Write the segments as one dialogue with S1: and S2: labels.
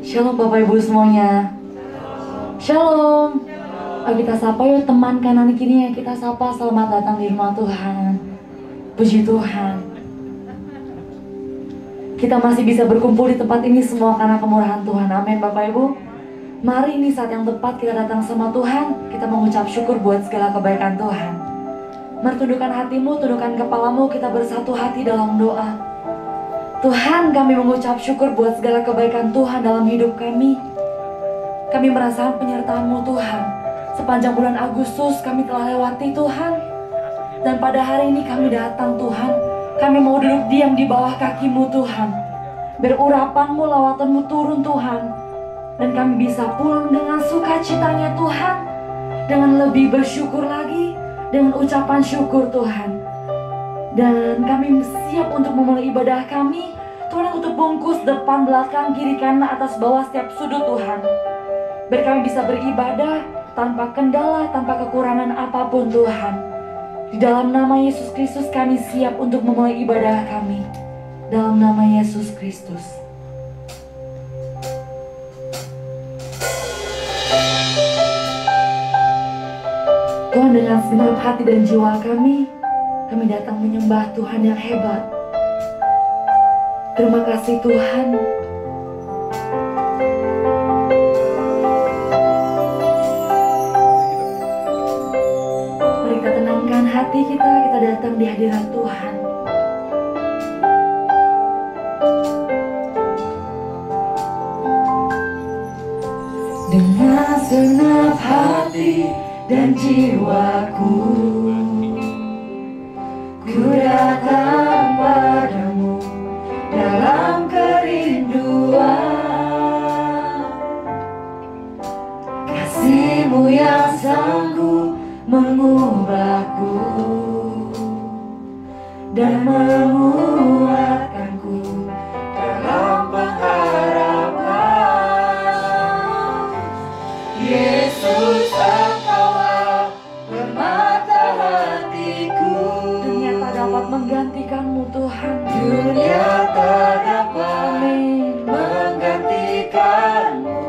S1: Shalom Bapak Ibu semuanya. Shalom. Ayo kita sapa yuk teman kanan kiri yang kita sapa, selamat datang di rumah Tuhan. Puji Tuhan. Kita masih bisa berkumpul di tempat ini semua karena kemurahan Tuhan. Amin Bapak Ibu. Mari ini saat yang tepat kita datang sama Tuhan. Kita mengucap syukur buat segala kebaikan Tuhan. Mari tundukkan hatimu, tundukkan kepalamu, kita bersatu hati dalam doa. Tuhan, kami mengucap syukur buat segala kebaikan Tuhan dalam hidup kami. Kami merasakan penyertaan-Mu Tuhan. Sepanjang bulan Agustus kami telah lewati Tuhan. Dan pada hari ini kami datang Tuhan. Kami mau duduk diam di bawah kaki-Mu Tuhan. Berurapan-Mu, lawatan-Mu turun Tuhan. Dan kami bisa pulang dengan sukacitanya Tuhan. Dengan lebih bersyukur lagi. Dengan ucapan syukur Tuhan. Dan kami siap untuk memulai ibadah kami. Tuhan, untuk bungkus depan, belakang, kiri, kanan, atas, bawah, setiap sudut Tuhan. Biar kami bisa beribadah tanpa kendala, tanpa kekurangan apapun Tuhan. Di dalam nama Yesus Kristus kami siap untuk memulai ibadah kami. Dalam nama Yesus Kristus. Tuhan, dengan segenap hati dan jiwa kami datang menyembah Tuhan yang hebat. Terima kasih Tuhan. Mari kita tenangkan hati kita datang di hadirat Tuhan. Dengan segenap hati dan jiwaku, ku datang padamu dalam kerinduan. Kasih-Mu yang sanggup mengubahku dan menguatkanku dalam pengharapan. Yesus, Engkaulah permata hatiku. Dunia tak dapat menggantikan-Mu Tuhan. Dunia tak dapat menggantikan-Mu.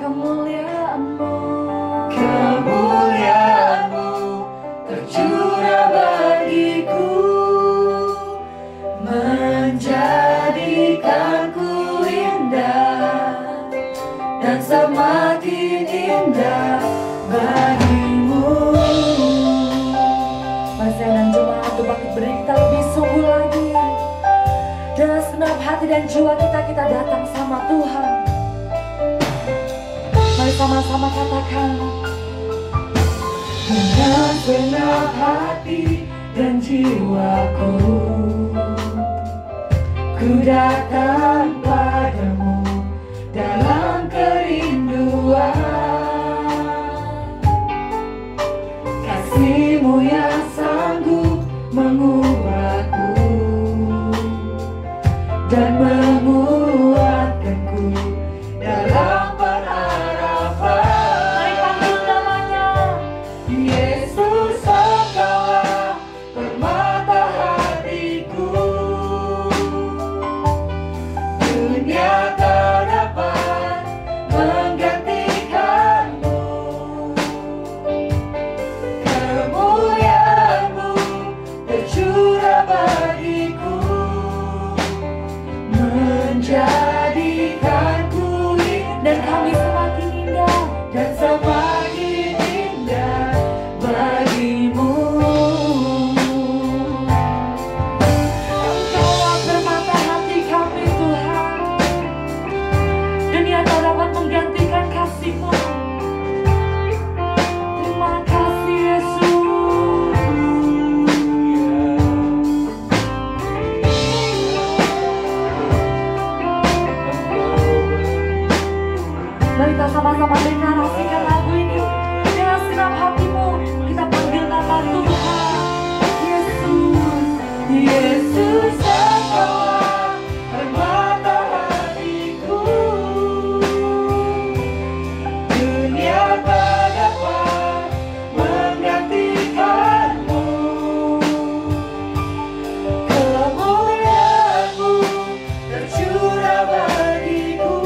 S1: Kemuliaan-Mu, kemuliaan-Mu tercurah bagiku, menjadikanku indah dan semakin indah bagimu. Masa dan jemaat untuk bangkit berdiri, kita lebih sungguh lagi. Dengan segenap hati dan jiwa kita datang sama Tuhan. Mari sama-sama katakan. Dengan segenap hati dan jiwaku, ku datang padamu dalam kerinduan. Kasih-Mu yang sanggup mengubahku dan menguatkanku dalam pengharapan. Mari panggil namanya. Yesus, Engkaulah permata hatiku. Dunia tak dapat menggantikan-Mu. Kemuliaan-Mu tercurah bagiku, menjadikanku indah dan kami semakin indah dan semakin indah bagimu. Engkaulah permata hati kami Tuhan. Dunia tak dapat menggantikan kasih-Mu. Terima kasih Yesus. Mari kita sama-sama deklarasikan lagu ini. Dengan segenap hatimu kita panggil nama Tuhan. Yesus, Yesus, Engkaulah permata hatiku. Dunia tak dapat menggantikan-Mu. Kemuliaan-Mu tercurah bagiku,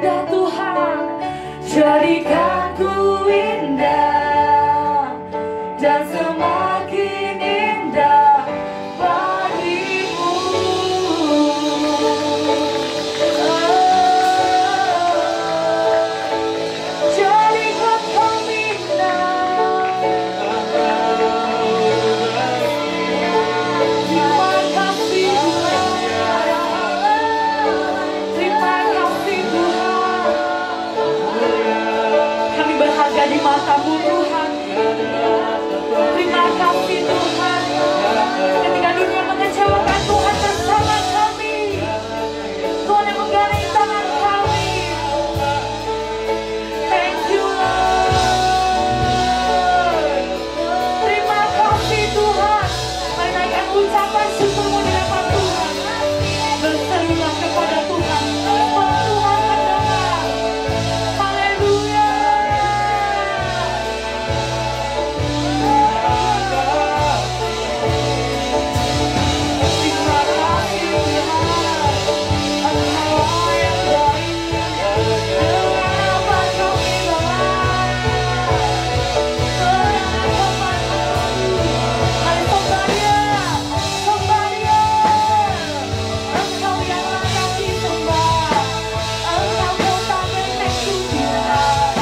S1: indah Tuhan, jadikan ku indah dan semakin indah bagimu. Jadikan kami indah. Terima kasih Tuhan. Terima kasih Tuhan. Kami berharga di mata-Mu Tuhan. Terima kasih Tuhan. Ketika dunia mengecewakan, Tuhan bersama kami. Tuhan yang menggandeng tangan kami. Thank you Lord. Terima kasih Tuhan. Mari naikkan ucapan syukur-Mu di hadapan Tuhan. Berserulah kepada Tuhan. Sebab Tuhan mendengar. Haleluya. Terima kasih Tuhan. Engkau yang baik. Dengan apa kami lelah. Mari sembah Dia. Sembah Dia. Engkau yang layak disembah. Engkau kota bentengku Tuhan.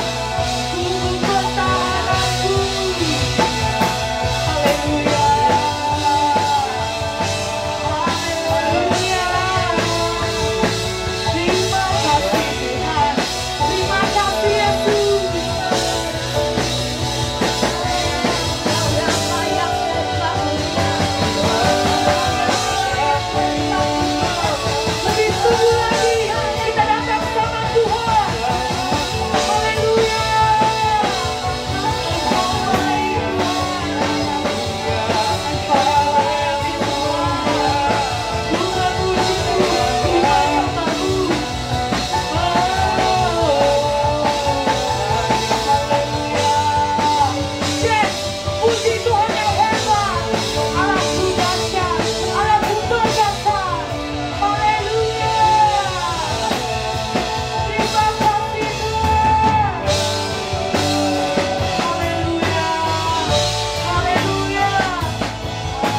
S1: Tubuh pertahananku. Haleluya. Haleluya. Terima kasih Tuhan. Terima kasih Yesus. Engkau yang layak lebih sungguh lagi kita datang sama Tuhan. Haleluya. Engkau baik Tuhan. Engkau layak disembah. Ku memuji Tuhan namamu. Haleluya. Yes, puji Tuhan yang hebat. Allahku dahsyat, Allahku perkasa. Haleluya. Terima kasih Tuhan. Haleluya. Haleluya.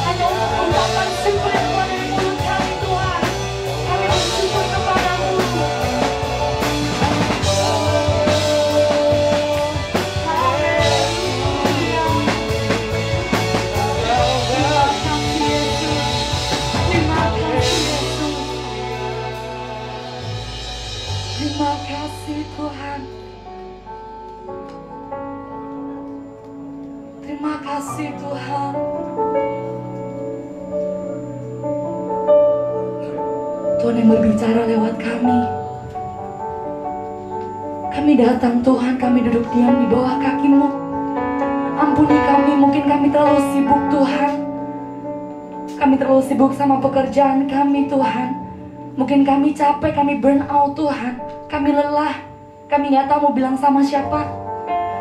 S1: Hanya untuk ucapan syukur yang keluar dari mulut kami Tuhan, kami bersyukur kepada-Mu. Haleluya. Terima kasih Yesus. Terima kasih Yesus. Terima kasih Tuhan. Terima kasih Tuhan. Tuhan yang berbicara lewat kami. Kami datang Tuhan, kami duduk diam di bawah kaki-Mu. Ampuni kami, mungkin kami terlalu sibuk Tuhan. Kami terlalu sibuk sama pekerjaan kami Tuhan. Mungkin kami capek, kami burn out Tuhan. Kami lelah, kami gak tahu mau bilang sama siapa.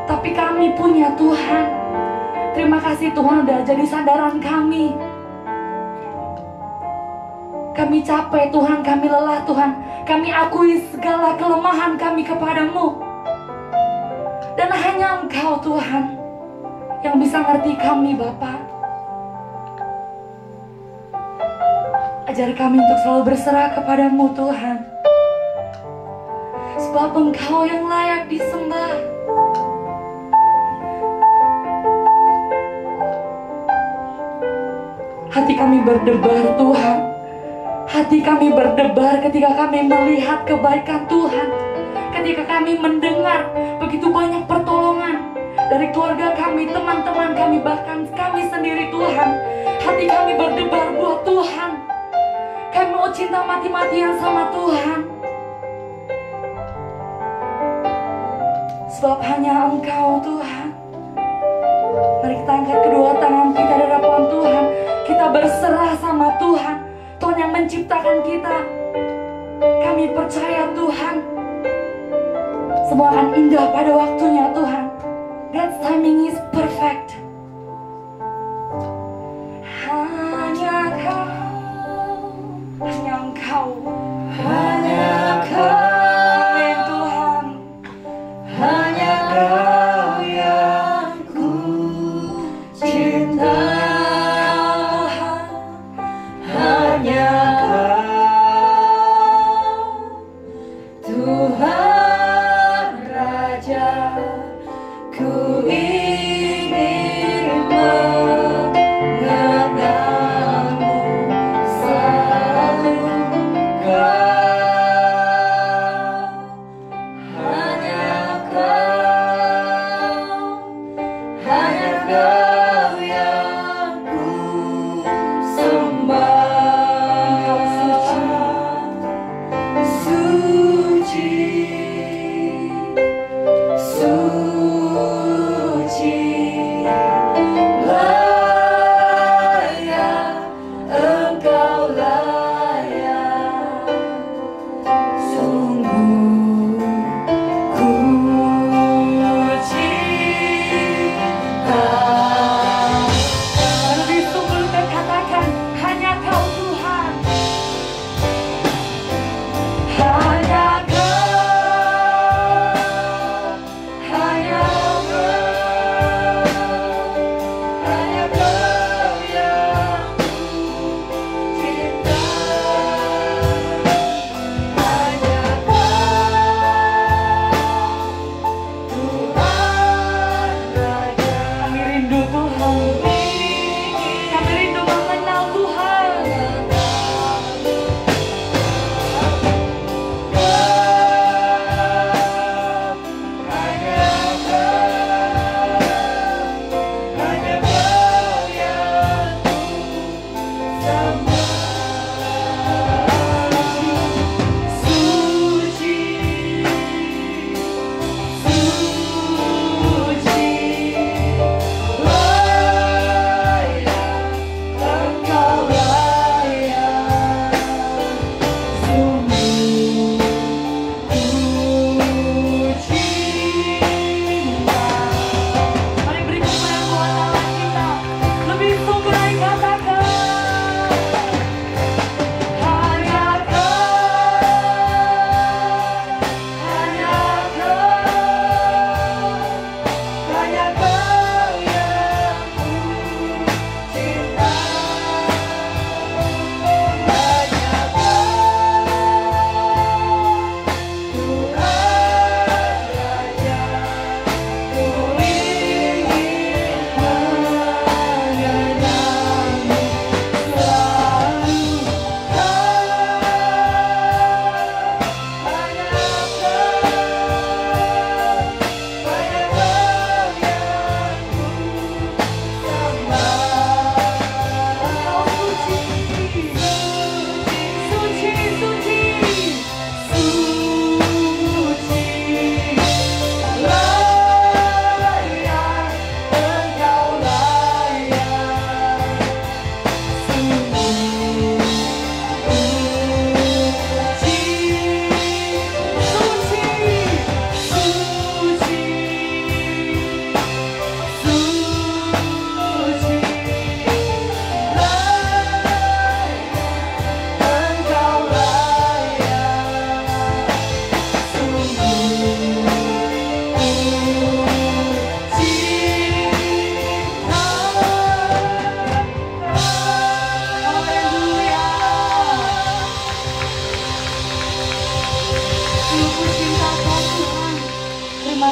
S1: Tapi kami punya Tuhan. Terima kasih Tuhan udah jadi sandaran kami. Kami capek Tuhan, kami lelah Tuhan. Kami akui segala kelemahan kami kepada-Mu. Dan hanya Engkau Tuhan yang bisa ngerti kami Bapa. Ajar kami untuk selalu berserah kepada-Mu Tuhan. Sebab Engkau yang layak disembah. Hati kami berdebar Tuhan. Hati kami berdebar ketika kami melihat kebaikan Tuhan. Ketika kami mendengar begitu banyak pertolongan dari keluarga kami, teman-teman kami, bahkan kami sendiri Tuhan. Hati kami berdebar buat Tuhan. Kami mau cinta mati-matian sama Tuhan. Sebab hanya Engkau Tuhan. Mari kita angkat kedua tangan kita di hadapan Tuhan. Kita berserah sama Tuhan. Tuhan yang menciptakan kita. Kami percaya Tuhan, semua akan indah pada waktunya Tuhan. God's timing is perfect. Hanya Engkau, hanya Engkau,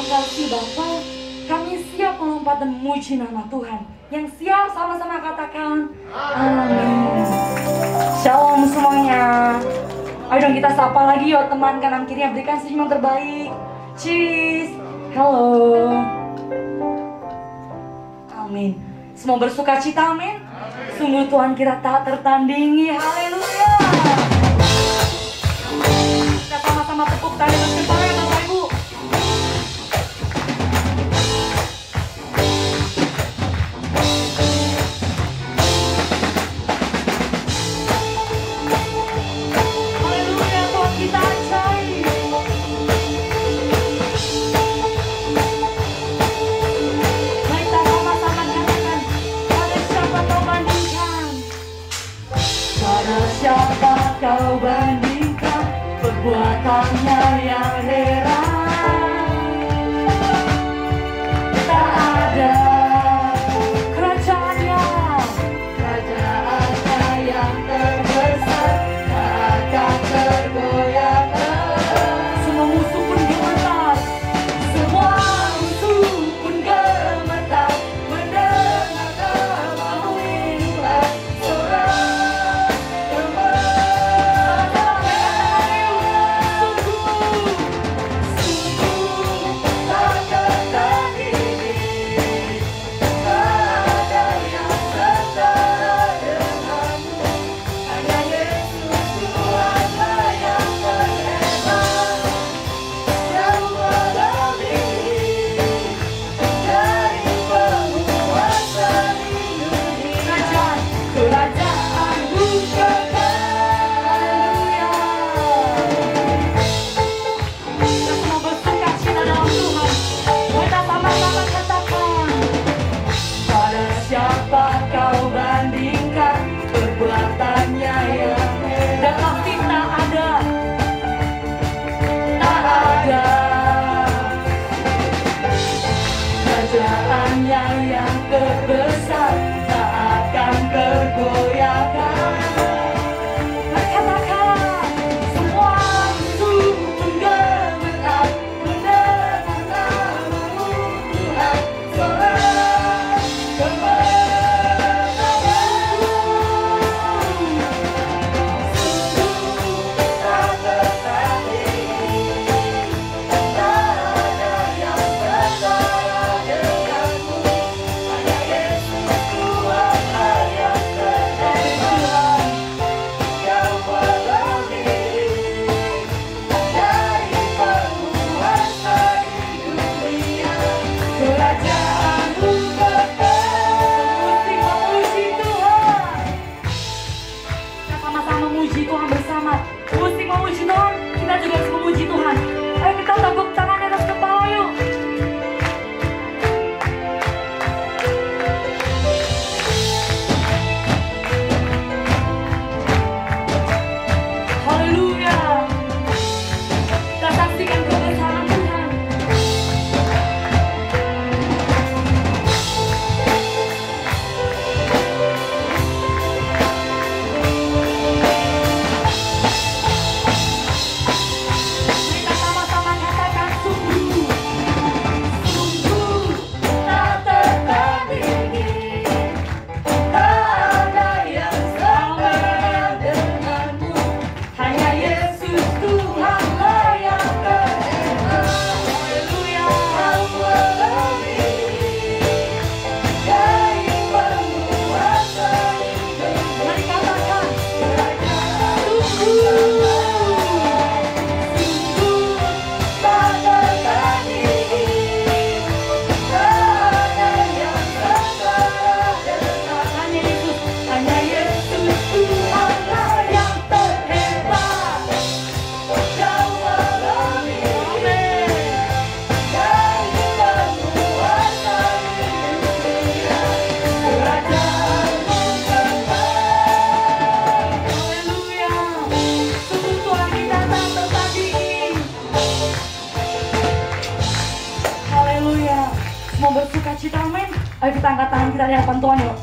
S1: Terima kasih Bapa, kami siap melompat dan memuji nama Tuhan. Yang siap sama-sama katakan amin. Shalom semuanya. Ayo dong kita sapa lagi yuk teman kanan kiri, berikan senyum yang terbaik. Cheers. Halo. Amin. Semua bersuka cita, amin. Sungguh Tuhan kita tak tertandingi. Haleluya. Kita sama-sama tepuk tangan bersama ya Bapak Ibu. Haleluya, Tuhan kita ajaib. Mari kita sama-sama katakan, pada siapa kau bandingkan? Pada siapa kau bandingkan perbuatannya yang heran? Tak ada kerajaannya yang terbesar, tak akan tergoyahkan. Semua musuh pun gemetar, semua musuh pun gemetar mendengar namamu Tuhan. Sorak sungguh tak tertandingi, tak ada yang setara denganmu. Hanya Yesus Tuhanlah yang terhebat, jauh melebihi dari penguasa di dunia. Kerajaan-Mu kekal. Kita semua bersuka cita dalam Tuhan. Kita sama-sama katakan, pada siapa kau bandingkan perbuatannya yang hebat? Dan pasti tak ada kerajaannya yang terbesar, tak akan tergoyahkan. Mari katakan, semua musuh pun gemetar mendengar namamu Tuhan. Sorak kemenanganmu, sungguh tak tertandingi, tak ada yang setara denganmu. Hanya Yesus Tuhanlah yang terhebat, jauh melebihi dari penguasa di dunia. Kerajaan-Mu kekal. Musik memuji Tuhan. Kita sama-sama memuji Tuhan bersama. Musik memuji Tuhan, kita juga harus memuji Tuhan. Ayo kita tepuk tangan di atas kepala yuk. Haleluya. Kita saksikan kebesaran Tuhan. Kita sama-sama katakan sungguh, sungguh tak tertandingi, tak ada yang sama denganmu. Hanya Yesus Tuhanlah yang terhebat. Haleluya. Jauh melebihi dari penguasa di dunia. Mari katakan, sungguh, sungguh tak tertandingi, tak ada yang setara dengan hanya Yesus Tuhanlah yang terhebat, jauh melebihi dari penguasa di dunia. Kerajaan-Mu kekal. Haleluya. Sungguh Tuhan kita tak tertandingi. Haleluya. Semua bersuka cita, amin. Ayo kita angkat tangan kita di hadapan Tuhan yuk.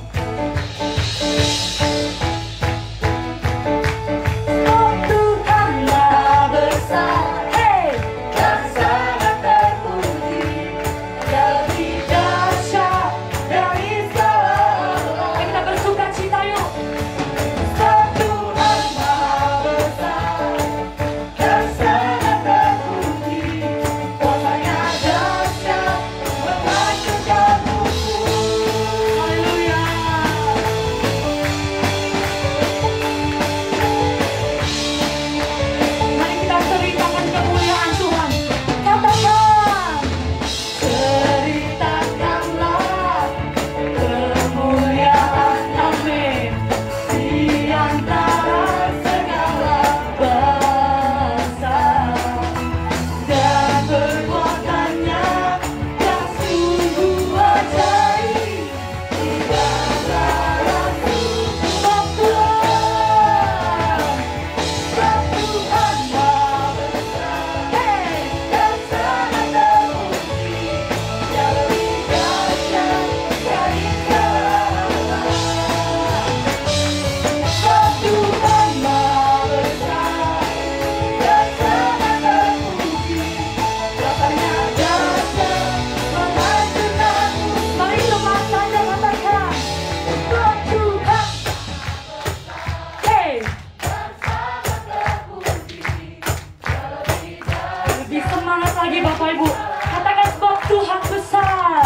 S1: Oh Tuhan Maha Besar, hey, dan sangat terpuji. Bapak Ibu. Katakan sebab Tuhan besar.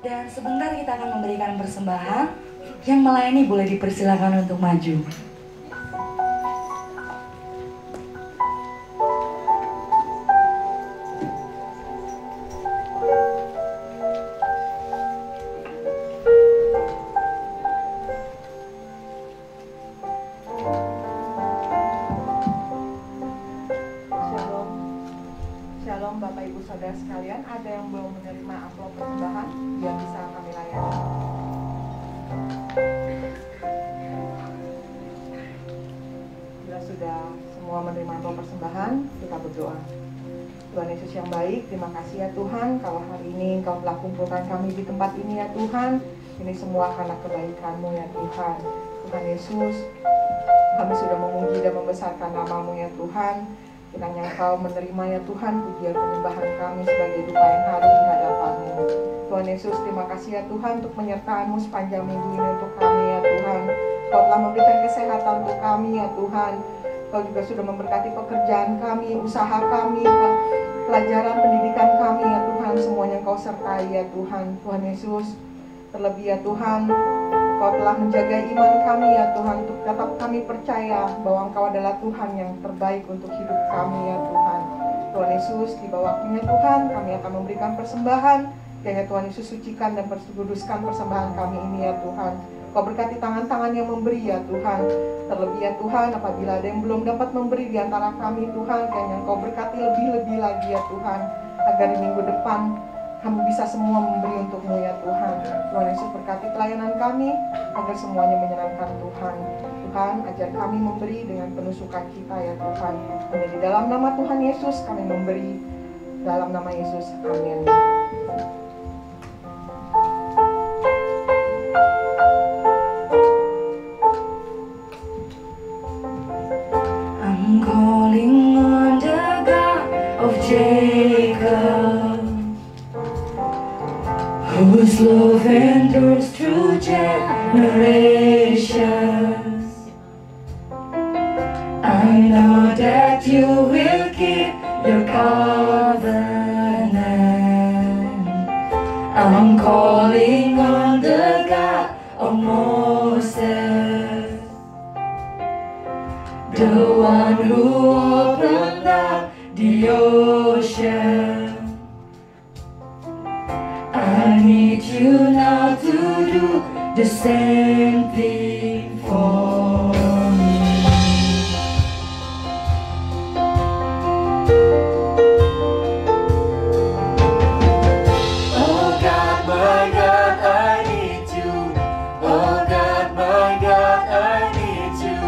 S1: Dan sebentar kita akan memberikan persembahan. Yang melayani boleh dipersilakan untuk maju.
S2: Shalom Bapak Ibu Saudara sekalian, ada yang belum menerima amplop persembahan yang bisa kami layani? Bila sudah semua menerima amplop persembahan, kita berdoa. Tuhan Yesus yang baik, terima kasih ya Tuhan, kalau hari ini Engkau telah kumpulkan kami di tempat ini ya Tuhan. Ini semua karena kebaikan-Mu ya Tuhan. Tuhan Yesus, kami sudah memuji dan membesarkan nama-Mu ya Tuhan. Kiranya Engkau menerima ya Tuhan pujian penyembahan kami sebagai dupa yang harum di hadapan-Mu. Tuhan Yesus, terima kasih ya Tuhan untuk penyertaan-Mu sepanjang minggu ini untuk kami ya Tuhan. Kau telah memberikan kesehatan untuk kami ya Tuhan. Kau juga sudah memberkati pekerjaan kami, usaha kami, pelajaran pendidikan kami ya Tuhan. Semuanya Kau sertai ya Tuhan. Tuhan Yesus, terlebih ya Tuhan, Kau telah menjaga iman kami ya Tuhan, untuk tetap kami percaya bahwa Engkau adalah Tuhan yang terbaik untuk hidup kami ya Tuhan. Tuhan Yesus, di bawah waktunya Tuhan, kami akan memberikan persembahan. Kiranya Tuhan Yesus sucikan dan kuduskan persembahan kami ini ya Tuhan. Kau berkati tangan-tangan yang memberi ya Tuhan. Terlebih ya Tuhan, apabila ada yang belum dapat memberi di antara kami Tuhan, kiranya Kau berkati lebih-lebih lagi ya Tuhan, agar di minggu depan kami bisa semua memberi untuk-Mu ya Tuhan. Tuhan Yesus berkati pelayanan kami agar semuanya menyenangkan Tuhan. Tuhan, ajar kami memberi dengan penuh sukacita ya Tuhan. Hanya di dalam nama Tuhan Yesus kami memberi. Dalam nama Yesus, amin.
S1: I'm calling on the God of Jacob, whose love endures through generations. I know that You will keep Your covenant. I'm calling on the God of Moses, the one who opened up the ocean. I need You now to do the same thing for me. Oh God, my God, I need You. Oh God, my God, I need You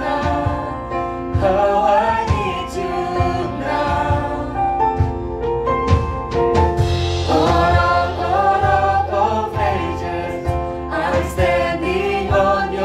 S1: now. How I need You now. All of ages, I'm standing on Your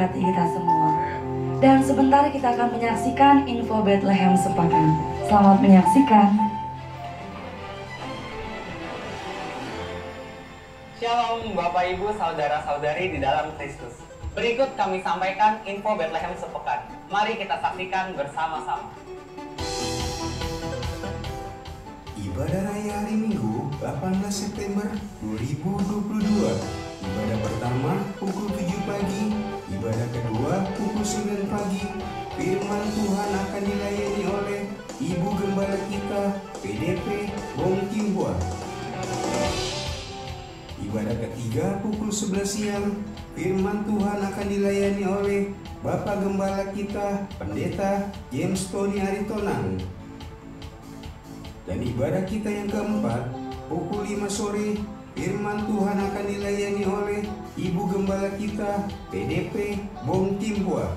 S1: memberkati kita semua. Dan sebentar kita akan menyaksikan info Bethlehem sepekan. Selamat menyaksikan.
S3: Shalom Bapak Ibu Saudara-saudari di dalam Kristus. Berikut kami sampaikan info Bethlehem sepekan. Mari kita saksikan bersama-sama.
S4: Ibadah Raya hari Minggu 18 September 2022. Ibadah pertama pukul 7 pagi, ibadah kedua pukul 9 pagi. Firman Tuhan akan dilayani oleh Ibu Gembala kita, PDP Bong Timbua. Ibadah ketiga pukul 11 siang, firman Tuhan akan dilayani oleh Bapak Gembala kita, Pendeta James Tony Aritonang. Dan ibadah kita yang keempat, pukul 5 sore, firman Tuhan akan dilayani oleh Ibu Gembala kita, PDP Bong Timbua.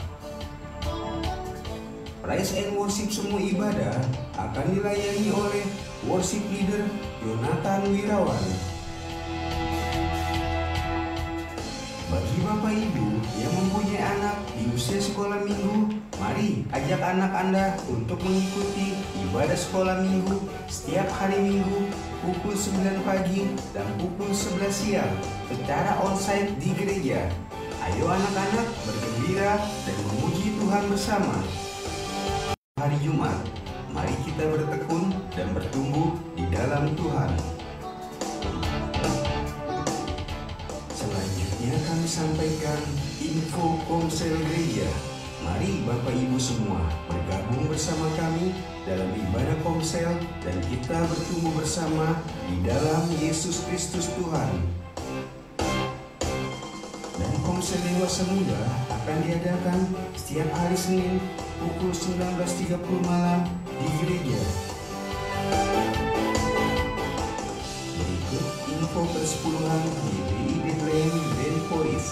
S4: Praise and worship semua ibadah akan dilayani oleh worship leader Jonathan Wirawan. Bagi Bapak Ibu yang mempunyai anak di usia sekolah minggu, mari ajak anak Anda untuk mengikuti ibadah sekolah minggu setiap hari Minggu pukul 9 pagi dan pukul 11 siang secara onsite di gereja. Ayo anak-anak bergembira dan memuji Tuhan bersama. Hari Jumat, mari kita bertekun dan bertumbuh di dalam Tuhan. Selanjutnya kami sampaikan info Komsel Gereja. Mari Bapak Ibu semua bergabung bersama kami dalam ibadah Komsel dan kita bertumbuh bersama di dalam Yesus Kristus Tuhan. Dan Komsel Dewasa Muda akan diadakan setiap hari Senin pukul 19.30 malam di gereja. Berikut info persepuluhan GBI Bethlehem Grand Polis.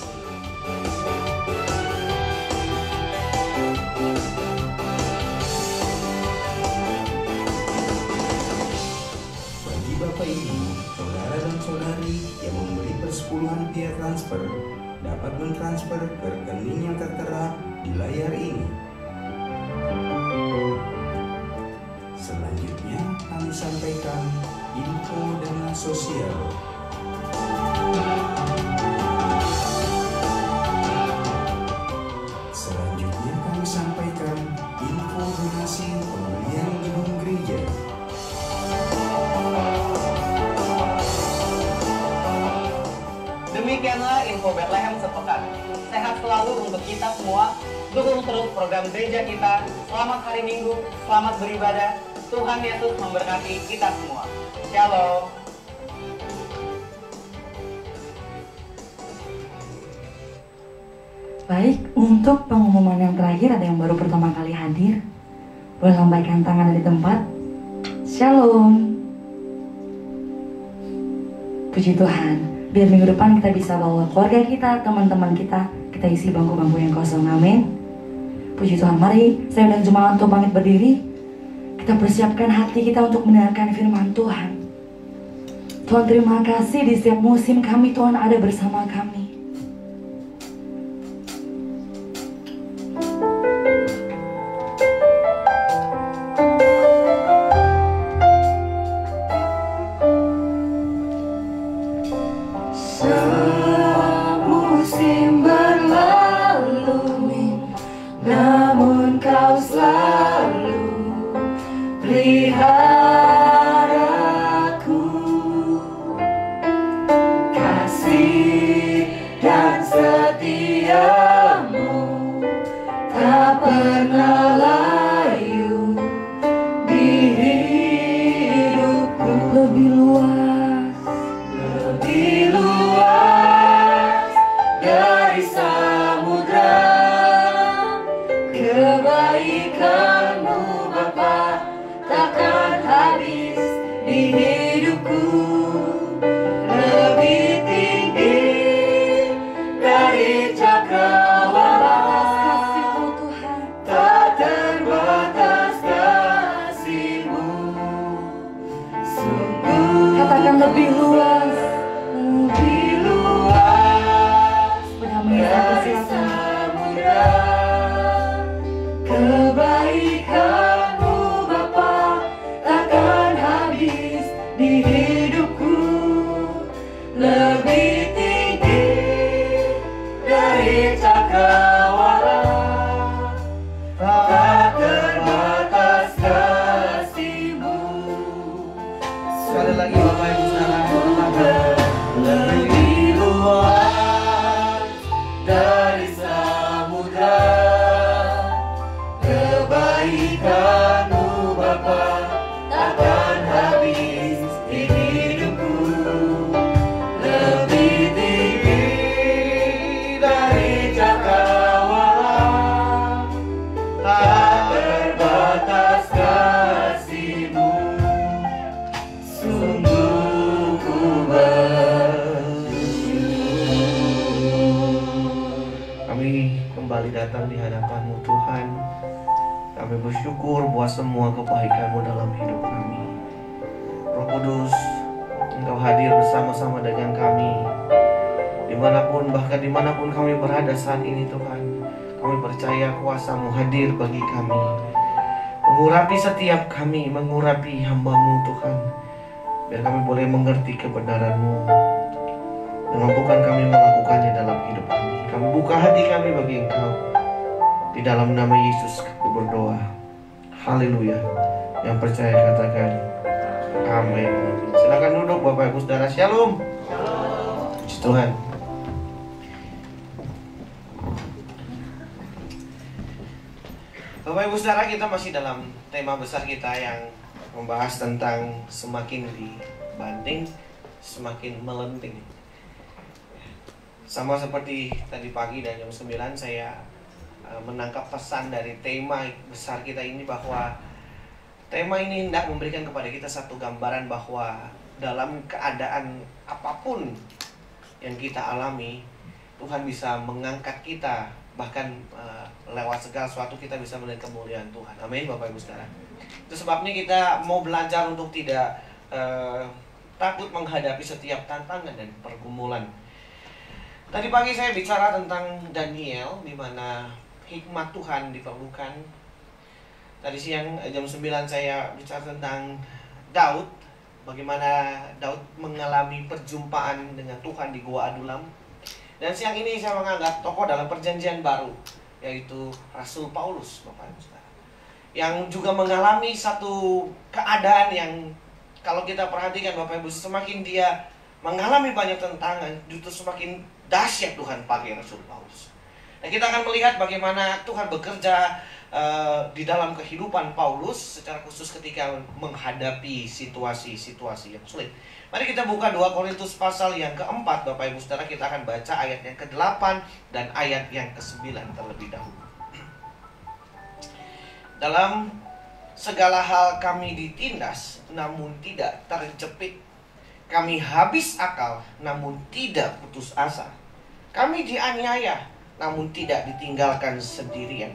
S4: Bagi Bapak Ibu, saudara dan saudari yang memberi persepuluhan via transfer dapat mentransfer ke rekening yang tertera di layar ini. Selanjutnya kami sampaikan info dana sosial. Selanjutnya kami sampaikan info donasi pembelian gedung gereja.
S3: Demikianlah info Bethlehem sepekan. Sehat selalu untuk kita semua. Dukung terus program gereja kita. Selamat hari Minggu, selamat beribadah. Tuhan Yesus memberkati kita semua. Shalom.
S1: Baik, untuk pengumuman yang terakhir ada yang baru pertama kali hadir. Boleh lambaikan tangan dari tempat. Shalom. Puji Tuhan, biar minggu depan kita bisa bawa keluarga kita, teman-teman kita isi bangku-bangku yang kosong. Amin. Puji Tuhan, mari saya undang jemaat untuk bangkit berdiri. Kita persiapkan hati kita untuk mendengarkan firman Tuhan. Tuhan, terima kasih di setiap musim kami, Tuhan ada bersama kami.
S5: Musim berlalu, namun kau selalu peliharaku. Kasih dan setiamu tak pernah layu di hidupku.
S1: Lebih luas,
S5: lebih luas dari samudra, kebaikanmu Bapa takkan habis di hidupku. Lebih tinggi dari cakrawala,
S1: Tuhan.
S5: tak terbatas kasih-Mu. Sungguh
S1: Katakan lebih luas.
S5: lebih luas
S1: Benar-benar
S5: dari
S1: silakan.
S6: kembali datang di hadapan-Mu Tuhan. Kami bersyukur buat semua kebaikan-Mu dalam hidup kami. Roh Kudus, Engkau hadir bersama-sama dengan kami dimanapun, bahkan dimanapun kami berada saat ini Tuhan. Kami percaya kuasa-Mu hadir bagi kami, mengurapi setiap kami, mengurapi hamba-Mu Tuhan, biar kami boleh mengerti kebenaran-Mu dan mampukan kami melakukannya dalam hidup kami. Kami buka hati kami bagi Engkau. Di dalam nama Yesus kami berdoa. Haleluya. Yang percaya katakan amin. Silakan duduk Bapak Ibu Saudara. Shalom. Puji Tuhan. Bapak Ibu Saudara, kita masih dalam tema besar kita yang membahas tentang semakin dibanding semakin melenting. Sama seperti tadi pagi dan jam 9 saya menangkap pesan dari tema besar kita ini, bahwa tema ini hendak memberikan kepada kita satu gambaran bahwa dalam keadaan apapun yang kita alami, Tuhan bisa mengangkat kita, bahkan lewat segala sesuatu kita bisa melihat kemuliaan Tuhan. Amin Bapak Ibu Saudara. Itu sebabnya kita mau belajar untuk tidak takut menghadapi setiap tantangan dan pergumulan. Tadi pagi saya bicara tentang Daniel, di mana hikmat Tuhan diperlukan. Tadi siang jam 9 saya bicara tentang Daud, bagaimana Daud mengalami perjumpaan dengan Tuhan di Gua Adulam. Dan siang ini saya mengangkat tokoh dalam perjanjian baru, yaitu Rasul Paulus, Bapak Ibu Saudara, yang juga mengalami satu keadaan yang kalau kita perhatikan Bapak Ibu, semakin dia mengalami banyak tantangan, justru semakin dahsyat Tuhan pakai Rasul Paulus. Nah, kita akan melihat bagaimana Tuhan bekerja di dalam kehidupan Paulus, secara khusus ketika menghadapi situasi-situasi yang sulit. Mari kita buka 2 Korintus pasal yang keempat, Bapak Ibu Saudara. Kita akan baca ayat yang ke-8 dan ayat yang ke-9 terlebih dahulu. Dalam segala hal kami ditindas, namun tidak terjepit. Kami habis akal, namun tidak putus asa. Kami dianiaya, namun tidak ditinggalkan sendirian.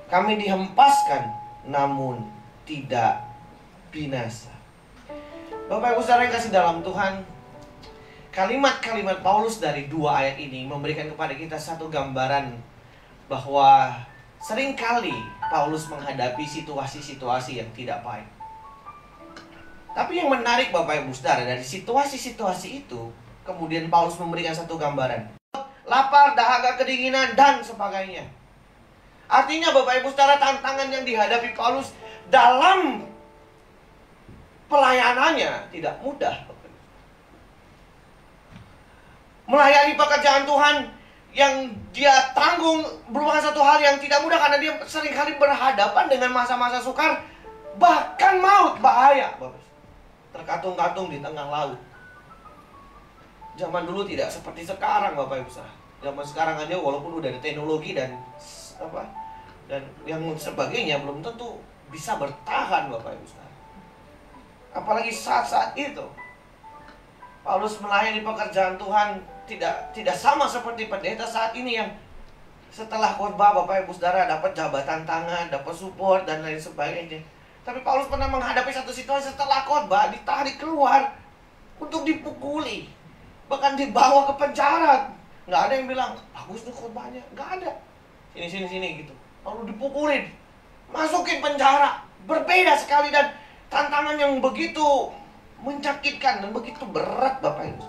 S6: Kami dihempaskan, namun tidak binasa. Bapak Ibu Saudara yang kasih dalam Tuhan, kalimat-kalimat Paulus dari 2 ayat ini memberikan kepada kita satu gambaran bahwa seringkali Paulus menghadapi situasi-situasi yang tidak baik. Tapi yang menarik Bapak Ibu Saudara, dari situasi-situasi itu kemudian Paulus memberikan satu gambaran. Lapar, dahaga, kedinginan, dan sebagainya. Artinya Bapak Ibu Saudara, tantangan yang dihadapi Paulus dalam pelayanannya tidak mudah. Melayani pekerjaan Tuhan yang dia tanggung merupakan satu hal yang tidak mudah, karena dia seringkali berhadapan dengan masa-masa sukar, bahkan maut, bahaya. Terkatung-katung di tengah laut. Zaman dulu tidak seperti sekarang Bapak Ibu Saudara. Zaman sekarang aja walaupun udah ada teknologi dan yang sebagainya, belum tentu bisa bertahan Bapak Ibu Saudara. Apalagi saat-saat itu Paulus melayani pekerjaan Tuhan tidak sama seperti pendeta saat ini yang setelah khotbah Bapak Ibu Saudara dapat jabatan tangan, dapat support dan lain sebagainya. Tapi Paulus pernah menghadapi satu situasi setelah khotbah ditarik keluar untuk dipukuli, bahkan dibawa ke penjara. Nggak ada yang bilang bagus tuh khotbahnya, nggak ada. Sini gitu. Lalu dipukulin, masukin penjara. Berbeda sekali, dan tantangan yang begitu menyakitkan dan begitu berat Bapak Ibu.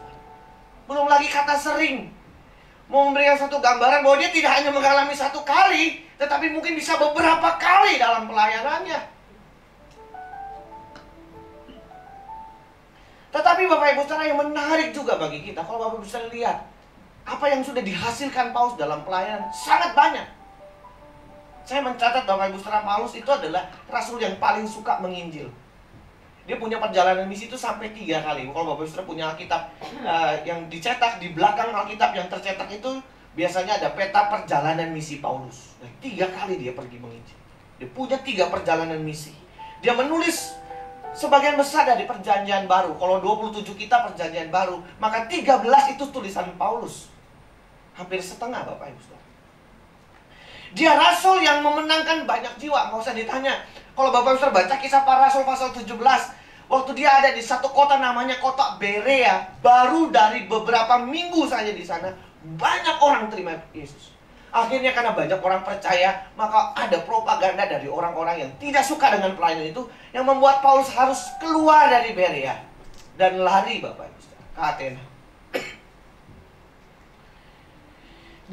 S6: Belum lagi kata sering. Mau memberikan satu gambaran bahwa dia tidak hanya mengalami satu kali, tetapi mungkin bisa beberapa kali dalam pelayanannya. Tetapi Bapak Ibu Saudara, yang menarik juga bagi kita, kalau Bapak Ibu Saudara lihat apa yang sudah dihasilkan Paulus dalam pelayanan, sangat banyak. Saya mencatat Bapak Ibu Saudara, Paulus itu adalah rasul yang paling suka menginjil. Dia punya perjalanan misi itu sampai 3 kali. Kalau Bapak Ibu Saudara punya Alkitab yang dicetak, di belakang Alkitab yang tercetak itu biasanya ada peta perjalanan misi Paulus. 3 kali dia pergi menginjil. Dia punya 3 perjalanan misi. Dia menulis sebagian besar dari perjanjian baru. Kalau 27 kitab perjanjian baru, maka 13 itu tulisan Paulus. Hampir setengah Bapak Ibu Saudara. Dia rasul yang memenangkan banyak jiwa. Nggak usah ditanya. Kalau Bapak Ibu baca Kisah Para Rasul pasal 17, waktu dia ada di satu kota namanya kota Berea, baru dari beberapa minggu saja di sana, banyak orang terima Yesus. Akhirnya karena banyak orang percaya, maka ada propaganda dari orang-orang yang tidak suka dengan pelayanan itu, yang membuat Paulus harus keluar dari Berea dan lari, Bapak Ibu, ke Athena.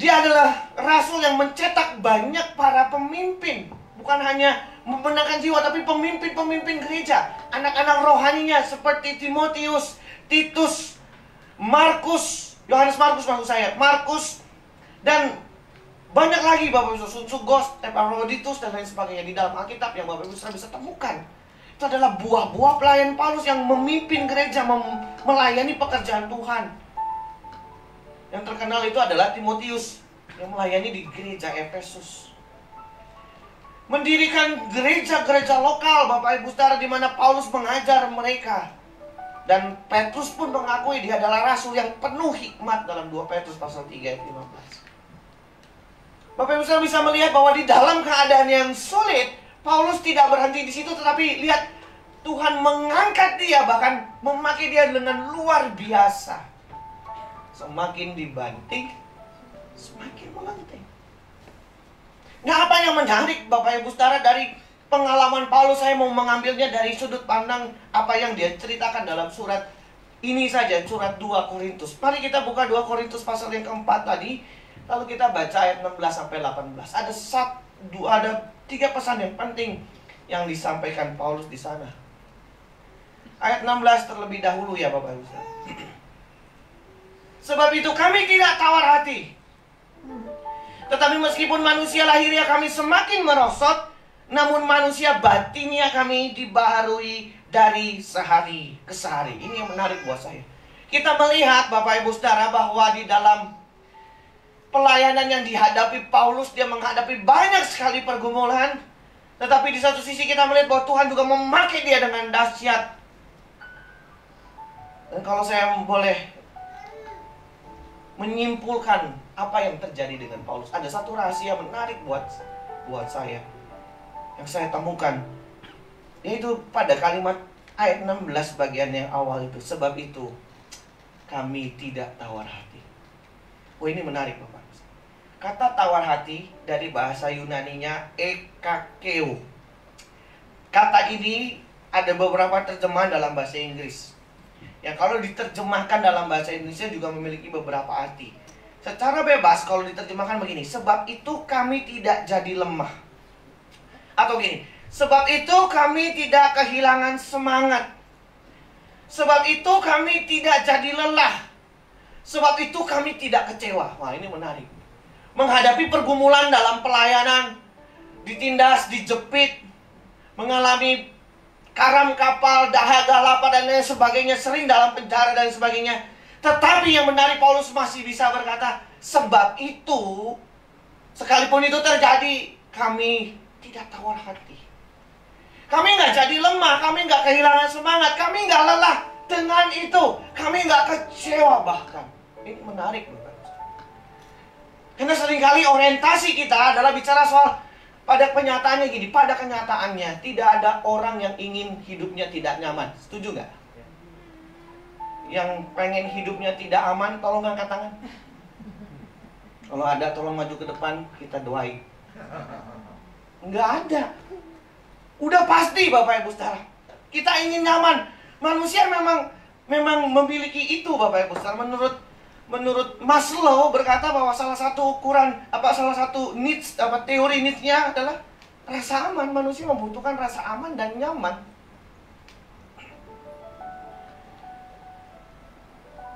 S6: Dia adalah rasul yang mencetak banyak para pemimpin. Bukan hanya memenangkan jiwa, tapi pemimpin-pemimpin gereja. Anak-anak rohaninya seperti Timotius, Titus, Markus, Yohanes Markus maksud saya, Markus, dan banyak lagi Bapak Ibu, Sugos, Epaphroditus, dan lain sebagainya di dalam Alkitab yang Bapak Ibu bisa temukan. Itu adalah buah-buah pelayan Paulus yang memimpin gereja, melayani pekerjaan Tuhan. Yang terkenal itu adalah Timotius yang melayani di gereja Efesus. Mendirikan gereja-gereja lokal, Bapak Ibu Saudara, di mana Paulus mengajar mereka. Dan Petrus pun mengakui dia adalah rasul yang penuh hikmat dalam 2 Petrus pasal 3 ayat 15. Bapak Ibu Saudara bisa melihat bahwa di dalam keadaan yang sulit, Paulus tidak berhenti di situ, tetapi lihat Tuhan mengangkat dia, bahkan memakai dia dengan luar biasa. Semakin dibanting, semakin melenting. Nah, apa yang menarik Bapak Ibu Saudara dari pengalaman Paulus, saya mau mengambilnya dari sudut pandang apa yang dia ceritakan dalam surat ini saja, surat 2 Korintus. Mari kita buka 2 Korintus pasal yang keempat tadi, lalu kita baca ayat 16 sampai 18. Ada 3 pesan yang penting yang disampaikan Paulus di sana. Ayat 16 terlebih dahulu ya Bapak Ibu Saudara. Sebab itu kami tidak tawar hati. Tetapi meskipun manusia lahirnya kami semakin merosot, namun manusia batinnya kami dibaharui dari sehari ke sehari. Ini yang menarik buat saya. Kita melihat Bapak Ibu Saudara bahwa di dalam pelayanan yang dihadapi Paulus, dia menghadapi banyak sekali pergumulan. Tetapi di satu sisi kita melihat bahwa Tuhan juga memakai dia dengan dahsyat. Dan kalau saya boleh menyimpulkan apa yang terjadi dengan Paulus, ada satu rahasia menarik buat saya yang saya temukan, yaitu pada kalimat ayat 16 bagian yang awal itu. Sebab itu kami tidak tawar hati. Oh, ini menarik Bapak. Kata tawar hati dari bahasa Yunaninya ekakeo. Kata ini ada beberapa terjemahan dalam bahasa Inggris, yang kalau diterjemahkan dalam bahasa Indonesia juga memiliki beberapa arti. Secara bebas kalau diterjemahkan begini, sebab itu kami tidak jadi lemah. Atau gini, sebab itu kami tidak kehilangan semangat. Sebab itu kami tidak jadi lelah. Sebab itu kami tidak kecewa. Wah, ini menarik. Menghadapi pergumulan dalam pelayanan, ditindas, dijepit, mengalami karam kapal, dahaga, lapar, dan lain sebagainya, sering dalam penjara dan sebagainya. Tetapi yang menarik, Paulus masih bisa berkata, sebab itu, sekalipun itu terjadi, kami tidak tawar hati. Kami nggak jadi lemah, kami nggak kehilangan semangat, kami nggak lelah. Dengan itu, kami nggak kecewa bahkan. Ini menarik, Bapak. Karena seringkali orientasi kita adalah bicara soal, pada kenyataannya gini, pada kenyataannya tidak ada orang yang ingin hidupnya tidak nyaman. Setuju nggak? Yang pengen hidupnya tidak aman, tolong angkat tangan. Kalau ada, tolong maju ke depan, kita doain. Nggak ada. Udah pasti Bapak Ibu Saudara, kita ingin nyaman. Manusia memang memiliki itu Bapak Ibu Saudara. Menurut Maslow berkata bahwa salah satu ukuran, salah satu needs, teori needs-nya adalah rasa aman. Manusia membutuhkan rasa aman dan nyaman.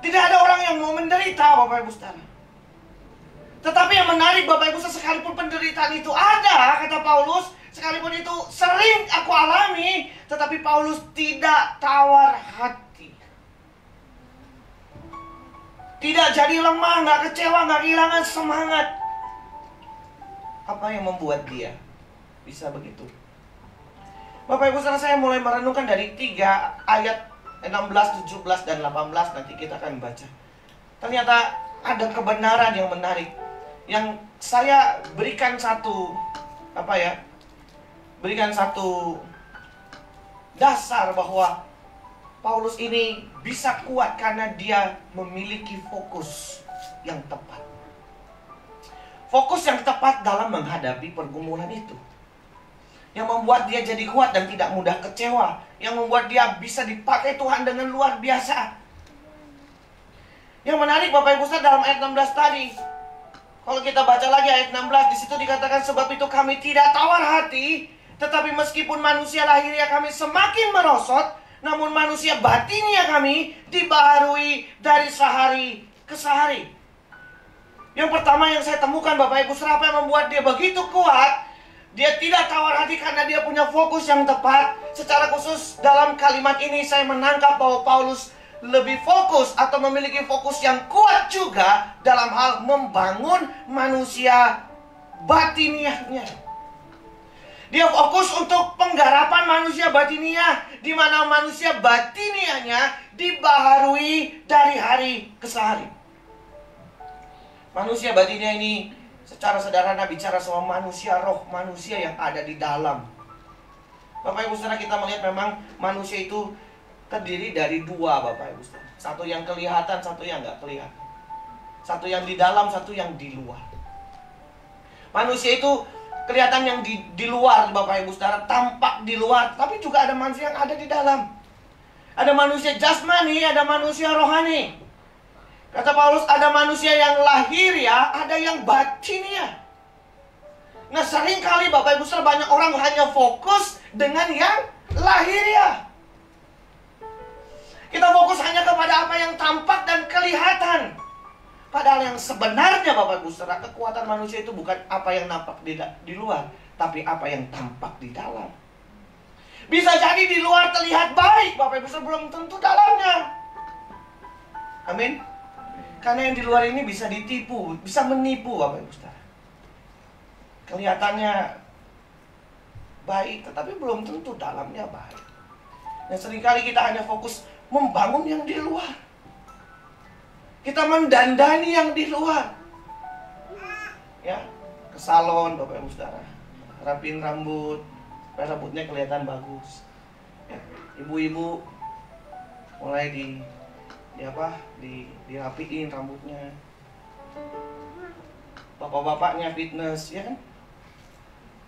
S6: Tidak ada orang yang mau menderita Bapak Ibu Saudara. Tetapi yang menarik Bapak Ibu Saudara, sekalipun penderitaan itu ada, kata Paulus, sekalipun itu sering aku alami, tetapi Paulus tidak tawar hati. Tidak jadi lemah, nggak kecewa, nggak kehilangan semangat. Apa yang membuat dia bisa begitu? Bapak Ibu Saudara, saya mulai merenungkan dari 3 ayat 16, 17, dan 18. Nanti kita akan baca. Ternyata ada kebenaran yang menarik. yang saya berikan berikan satu dasar bahwa Paulus ini bisa kuat karena dia memiliki fokus yang tepat. Fokus yang tepat dalam menghadapi pergumulan itu, yang membuat dia jadi kuat dan tidak mudah kecewa, yang membuat dia bisa dipakai Tuhan dengan luar biasa. Yang menarik Bapak Ibu dalam ayat 16 tadi, kalau kita baca lagi ayat 16, di situ dikatakan, sebab itu kami tidak tawar hati, tetapi meskipun manusia lahiriah kami semakin merosot, namun manusia batinnya kami dibaharui dari sehari ke sehari. Yang pertama yang saya temukan Bapak Ibu, apa yang membuat dia begitu kuat? Dia tidak tawar hati karena dia punya fokus yang tepat. Secara khusus dalam kalimat ini saya menangkap bahwa Paulus lebih fokus atau memiliki fokus yang kuat juga dalam hal membangun manusia batiniahnya. Dia fokus untuk penggarapan manusia batiniah, di mana manusia batiniahnya dibaharui dari hari ke hari. Manusia batiniah ini secara sederhana bicara soal manusia roh, manusia yang ada di dalam. Bapak Ibu Saudara, kita melihat memang manusia itu terdiri dari dua, Bapak Ibu Saudara. Satu yang kelihatan, satu yang nggak kelihatan. Satu yang di dalam, satu yang di luar. Manusia itu kelihatan yang di luar, Bapak Ibu Saudara, tampak di luar, tapi juga ada manusia yang ada di dalam. Ada manusia jasmani, ada manusia rohani. Kata Paulus, ada manusia yang lahiriah, ada yang batiniah. Nah, seringkali Bapak Ibu Saudara, banyak orang hanya fokus dengan yang lahiriah. Kita fokus hanya kepada apa yang tampak dan kelihatan. Padahal yang sebenarnya Bapak Ibu Saudara, kekuatan manusia itu bukan apa yang nampak di luar, tapi apa yang tampak di dalam. Bisa jadi di luar terlihat baik, Bapak Ibu Saudara, belum tentu dalamnya. Amin. Karena yang di luar ini bisa ditipu, bisa menipu Bapak Ibu Saudara. Kelihatannya baik, tetapi belum tentu dalamnya baik. Dan seringkali kita hanya fokus membangun yang di luar. Kita mendandani yang di luar. Ya, ke salon Bapak Ibu Saudara, rapiin rambut, supaya rambutnya kelihatan bagus. Ya, ibu-ibu mulai dirapiin rambutnya. Bapak-bapaknya fitness, ya kan?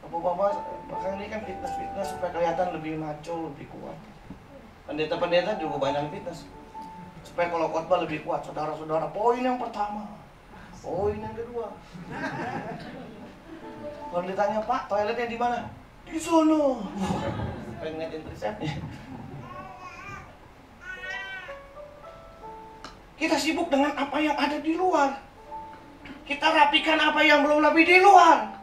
S6: Bapak-bapak bahkan ini kan fitness supaya kelihatan lebih maco, lebih kuat. Pendeta-pendeta juga banyak fitness supaya kalau khotbah lebih kuat. Saudara-saudara, poin yang pertama, poin yang kedua. Kalau ditanya, Pak, toiletnya di mana? Di sono. Pengen ngeliatin resepnya. Kita sibuk dengan apa yang ada di luar. Kita rapikan apa yang belum lebih di luar.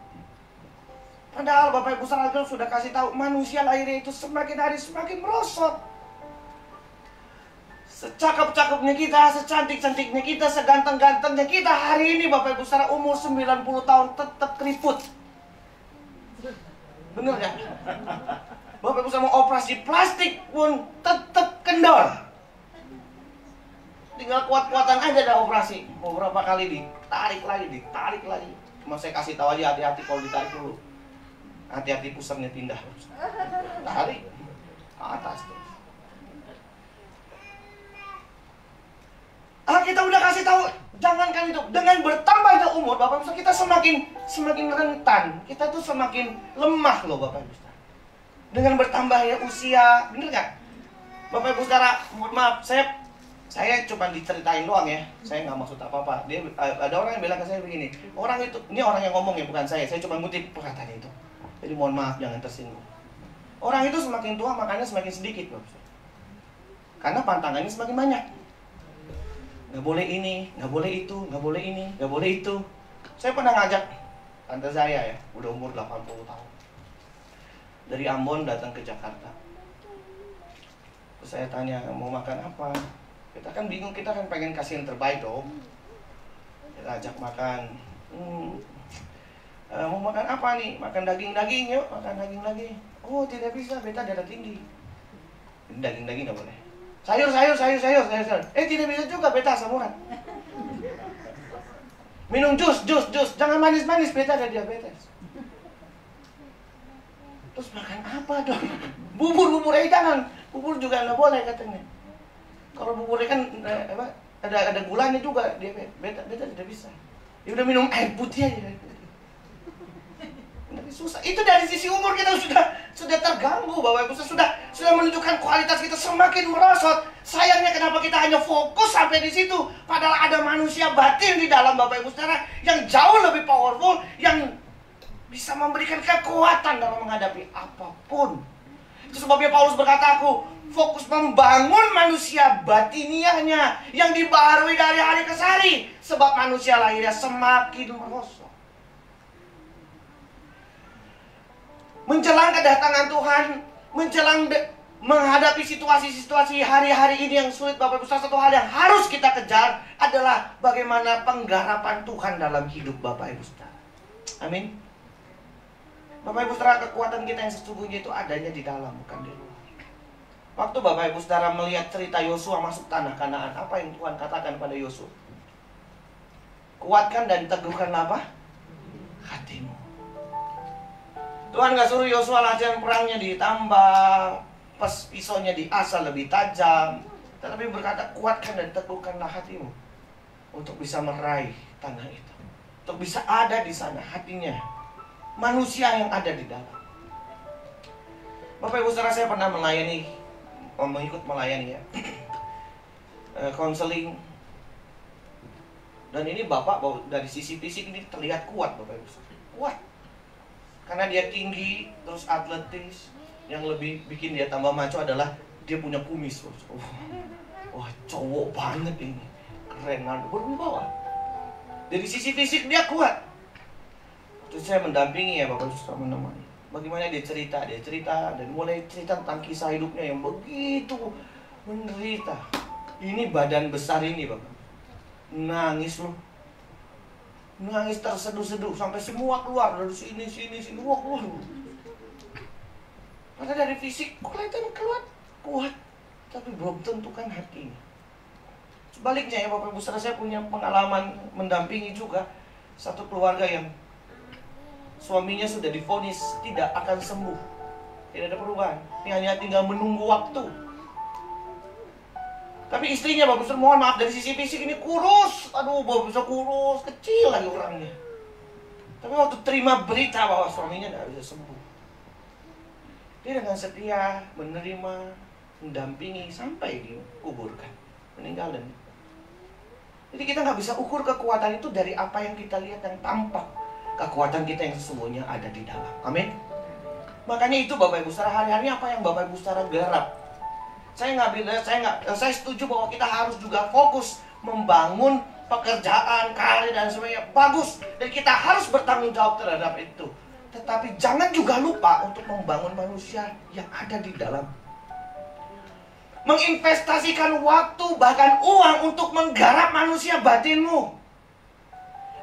S6: Padahal Bapak Ibu Saudara sudah kasih tahu, manusia lahirnya itu semakin hari semakin merosot. Secakep-cakepnya kita, secantik-cantiknya kita, seganteng-gantengnya kita, hari ini Bapak Ibu Saudara umur 90 tahun tetap keriput. Bener gak? Bapak Ibu Saudara mau operasi plastik pun tetap kendor. Tinggal kuat-kuatan aja dah operasi. Mau berapa kali ditarik lagi. Cuma saya kasih tahu aja, hati-hati kalau ditarik dulu. Hati-hati pusarnya pindah. Tarik ke atas tuh. Kita udah kasih tahu, jangankan itu. Dengan bertambahnya umur, Bapak Ibu, kita semakin rentan. Kita tuh semakin lemah loh Bapak Ibu. Dengan bertambahnya usia, bener nggak? Bapak Ibu Saudara, mohon maaf, saya cuma diceritain doang ya. Saya nggak maksud apa-apa. Ada orang yang bilang ke saya begini. Orang itu, ini orang yang ngomong ya, bukan saya. Saya cuma ngutip perkataan itu. Jadi mohon maaf, jangan tersinggung. Orang itu semakin tua makannya semakin sedikit, Bapak. Karena pantangannya semakin banyak. Nggak boleh ini, nggak boleh itu, nggak boleh ini, nggak boleh itu. Saya pernah ngajak tante saya ya, udah umur 80 tahun. Dari Ambon datang ke Jakarta. Terus saya tanya, mau makan apa? Kita kan bingung, kita kan pengen kasih yang terbaik dong. Kita ajak makan. Mau makan apa nih? Makan daging-daging yuk, makan daging-daging. Oh tidak bisa, beta darah tinggi. Daging-daging nggak boleh. Sayur. Tidak bisa juga, beta asam urat. Minum jus, jangan manis-manis, beta ada diabetes. Terus makan apa dong? Bubur jangan. Bubur juga nggak boleh katanya. Kalau buburnya kan ada gulanya juga, beta tidak bisa. Ya udah minum air putih aja. Susah. Itu dari sisi umur kita sudah terganggu, Bapak Ibu. Sudah menunjukkan kualitas kita semakin merosot. Sayangnya kenapa kita hanya fokus sampai di situ, padahal ada manusia batin di dalam, Bapak Ibu Saudara, yang jauh lebih powerful, yang bisa memberikan kekuatan dalam menghadapi apapun. Itu sebabnya Paulus berkata, aku fokus membangun manusia batiniahnya yang dibaharui dari hari ke hari, sebab manusia lahirnya semakin merosot. Menjelang kedatangan Tuhan, menjelang menghadapi situasi-situasi hari-hari ini yang sulit, Bapak Ibu, salah satu hal yang harus kita kejar adalah bagaimana penggarapan Tuhan dalam hidup Bapak Ibu Saudara. Amin. Bapak Ibu Saudara, kekuatan kita yang sesungguhnya itu adanya di dalam, bukan di luar. Waktu Bapak Ibu Saudara melihat cerita Yosua masuk tanah Kanaan, apa yang Tuhan katakan pada Yosua? Kuatkan dan teguhkan apa? Hatimu. Tuhan gak suruh Yosua latihan perangnya ditambah, pisaunya diasah lebih tajam, tetapi berkata, kuatkan dan teguhkanlah hatimu untuk bisa meraih tanah itu, untuk bisa ada di sana hatinya manusia yang ada di dalam. Bapak Ibu Saudara, saya pernah mengikut melayani ya, konseling, dan ini Bapak dari sisi fisik ini terlihat kuat, Bapak Ibu Saudara, kuat. Karena dia tinggi, terus atletis. Yang lebih bikin dia tambah maco adalah dia punya kumis. Wah, cowok banget ini. Keren, berwibawa. Dari sisi fisik dia kuat. Terus saya mendampingi ya, Bapak Ibu menemani. Bagaimana dia cerita dan mulai cerita tentang kisah hidupnya yang begitu menderita. Ini badan besar ini, Bapak. Nangis loh. Nangis terseduh-seduh sampai semua keluar dari sini semua keluar. Karena dari fisik kelihatan kuat, tapi belum tentu kan hatinya. Sebaliknya ya Bapak Ibu Saudara, saya punya pengalaman mendampingi juga satu keluarga yang suaminya sudah divonis tidak akan sembuh, tidak ada perubahan, ini hanya tinggal menunggu waktu. Tapi istrinya Bapak Saudara, mohon maaf, dari sisi fisik ini kurus. Aduh, Bapak Saudara, kurus, kecil lagi orangnya. Tapi waktu terima berita bahwa suaminya tidak bisa sembuh, dia dengan setia menerima, mendampingi sampai dikuburkan, meninggal. Dan jadi kita nggak bisa ukur kekuatan itu dari apa yang kita lihat yang tampak. Kekuatan kita yang sesungguhnya ada di dalam. Amin. Makanya itu Bapak Ibu Saudara, hari-hari apa yang Bapak Ibu Saudara garap. Saya setuju bahwa kita harus juga fokus membangun pekerjaan, karir dan sebagainya bagus, dan kita harus bertanggung jawab terhadap itu. Tetapi jangan juga lupa untuk membangun manusia yang ada di dalam. Menginvestasikan waktu bahkan uang untuk menggarap manusia batinmu.